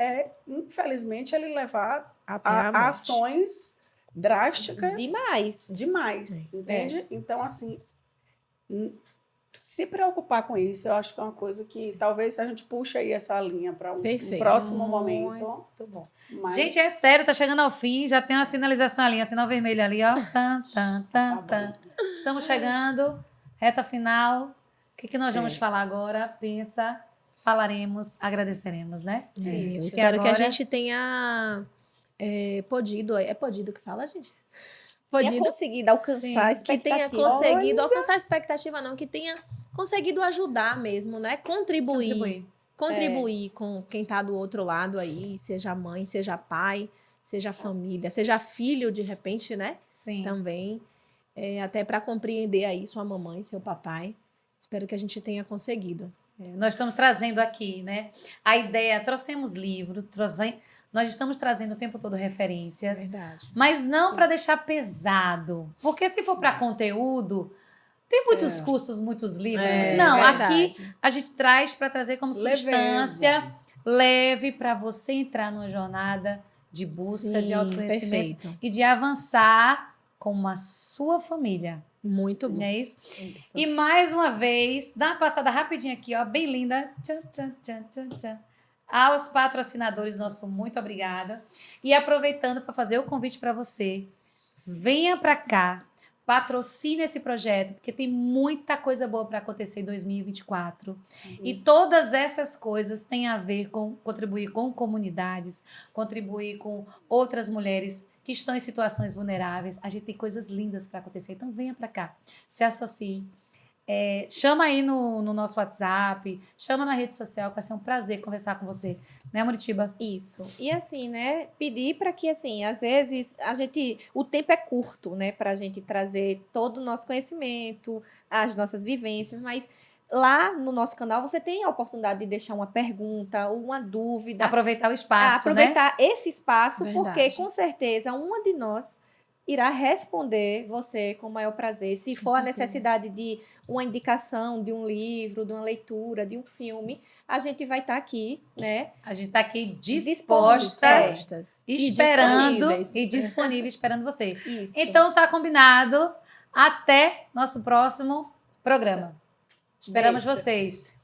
infelizmente, ele levar até a a morte. ações drásticas Demais. demais, entende? Então, assim, se preocupar com isso, eu acho que é uma coisa que talvez a gente puxe aí essa linha para um Perfeito. próximo momento. Muito bom. Mas, Gente, é sério, tá chegando ao fim, já tem uma sinalização ali, um sinal vermelho ali, ó. Tan, tan, tan, tá tan. bom. Estamos chegando, reta final. O que nós vamos É. falar agora? Pensa, falaremos, agradeceremos, né? Eu E espero que a agora- gente tenha podido. É podido que fala, gente? Tenha Podido. conseguido alcançar a Que tenha expectativa. conseguido alcançar a expectativa, não. Que tenha conseguido ajudar mesmo, né? Contribuir com quem está do outro lado aí, seja mãe, seja pai, seja família, seja filho, de repente, né? Sim. Também. Até para compreender aí sua mamãe, seu papai. Espero que a gente tenha conseguido. Nós estamos trazendo aqui, né? A ideia, trouxemos livro, nós estamos trazendo o tempo todo referências, Verdade. mas não para deixar pesado. Porque se for para conteúdo, tem muitos cursos, muitos livros. Não, aqui a gente traz para trazer como substância leve para você entrar numa jornada de busca de autoconhecimento Perfeito. e de avançar com a sua família. Muito bom. Não é isso? E mais uma vez, dá uma passada rapidinho aqui, ó, bem linda. Tchan, tchan, tchan, tchan, tchan. Aos patrocinadores, nosso muito obrigada. E aproveitando para fazer o convite para você, venha para cá, patrocine esse projeto, porque tem muita coisa boa para acontecer em 2024. E todas essas coisas têm a ver com contribuir com comunidades, contribuir com outras mulheres que estão em situações vulneráveis. A gente tem coisas lindas para acontecer. Então, venha para cá, se associe. Chama aí no nosso WhatsApp, chama na rede social, que vai ser um prazer conversar com você. Né, Muritiba? Isso. E assim, né, pedir para que, assim, às vezes o tempo é curto, né, para a gente trazer todo o nosso conhecimento, as nossas vivências, mas lá no nosso canal você tem a oportunidade de deixar uma pergunta ou uma dúvida. Aproveitar o espaço, né? Aproveitar esse espaço, Verdade. porque com certeza uma de nós irá responder você com o maior prazer. Se for a certeza. necessidade de uma indicação de um livro, de uma leitura, de um filme, a gente vai estar aqui, né? A gente está aqui disposta, Dispostas. esperando disponíveis. e disponível, esperando você. Isso. Então, tá combinado. Até nosso próximo programa. Esperamos Beijo. vocês.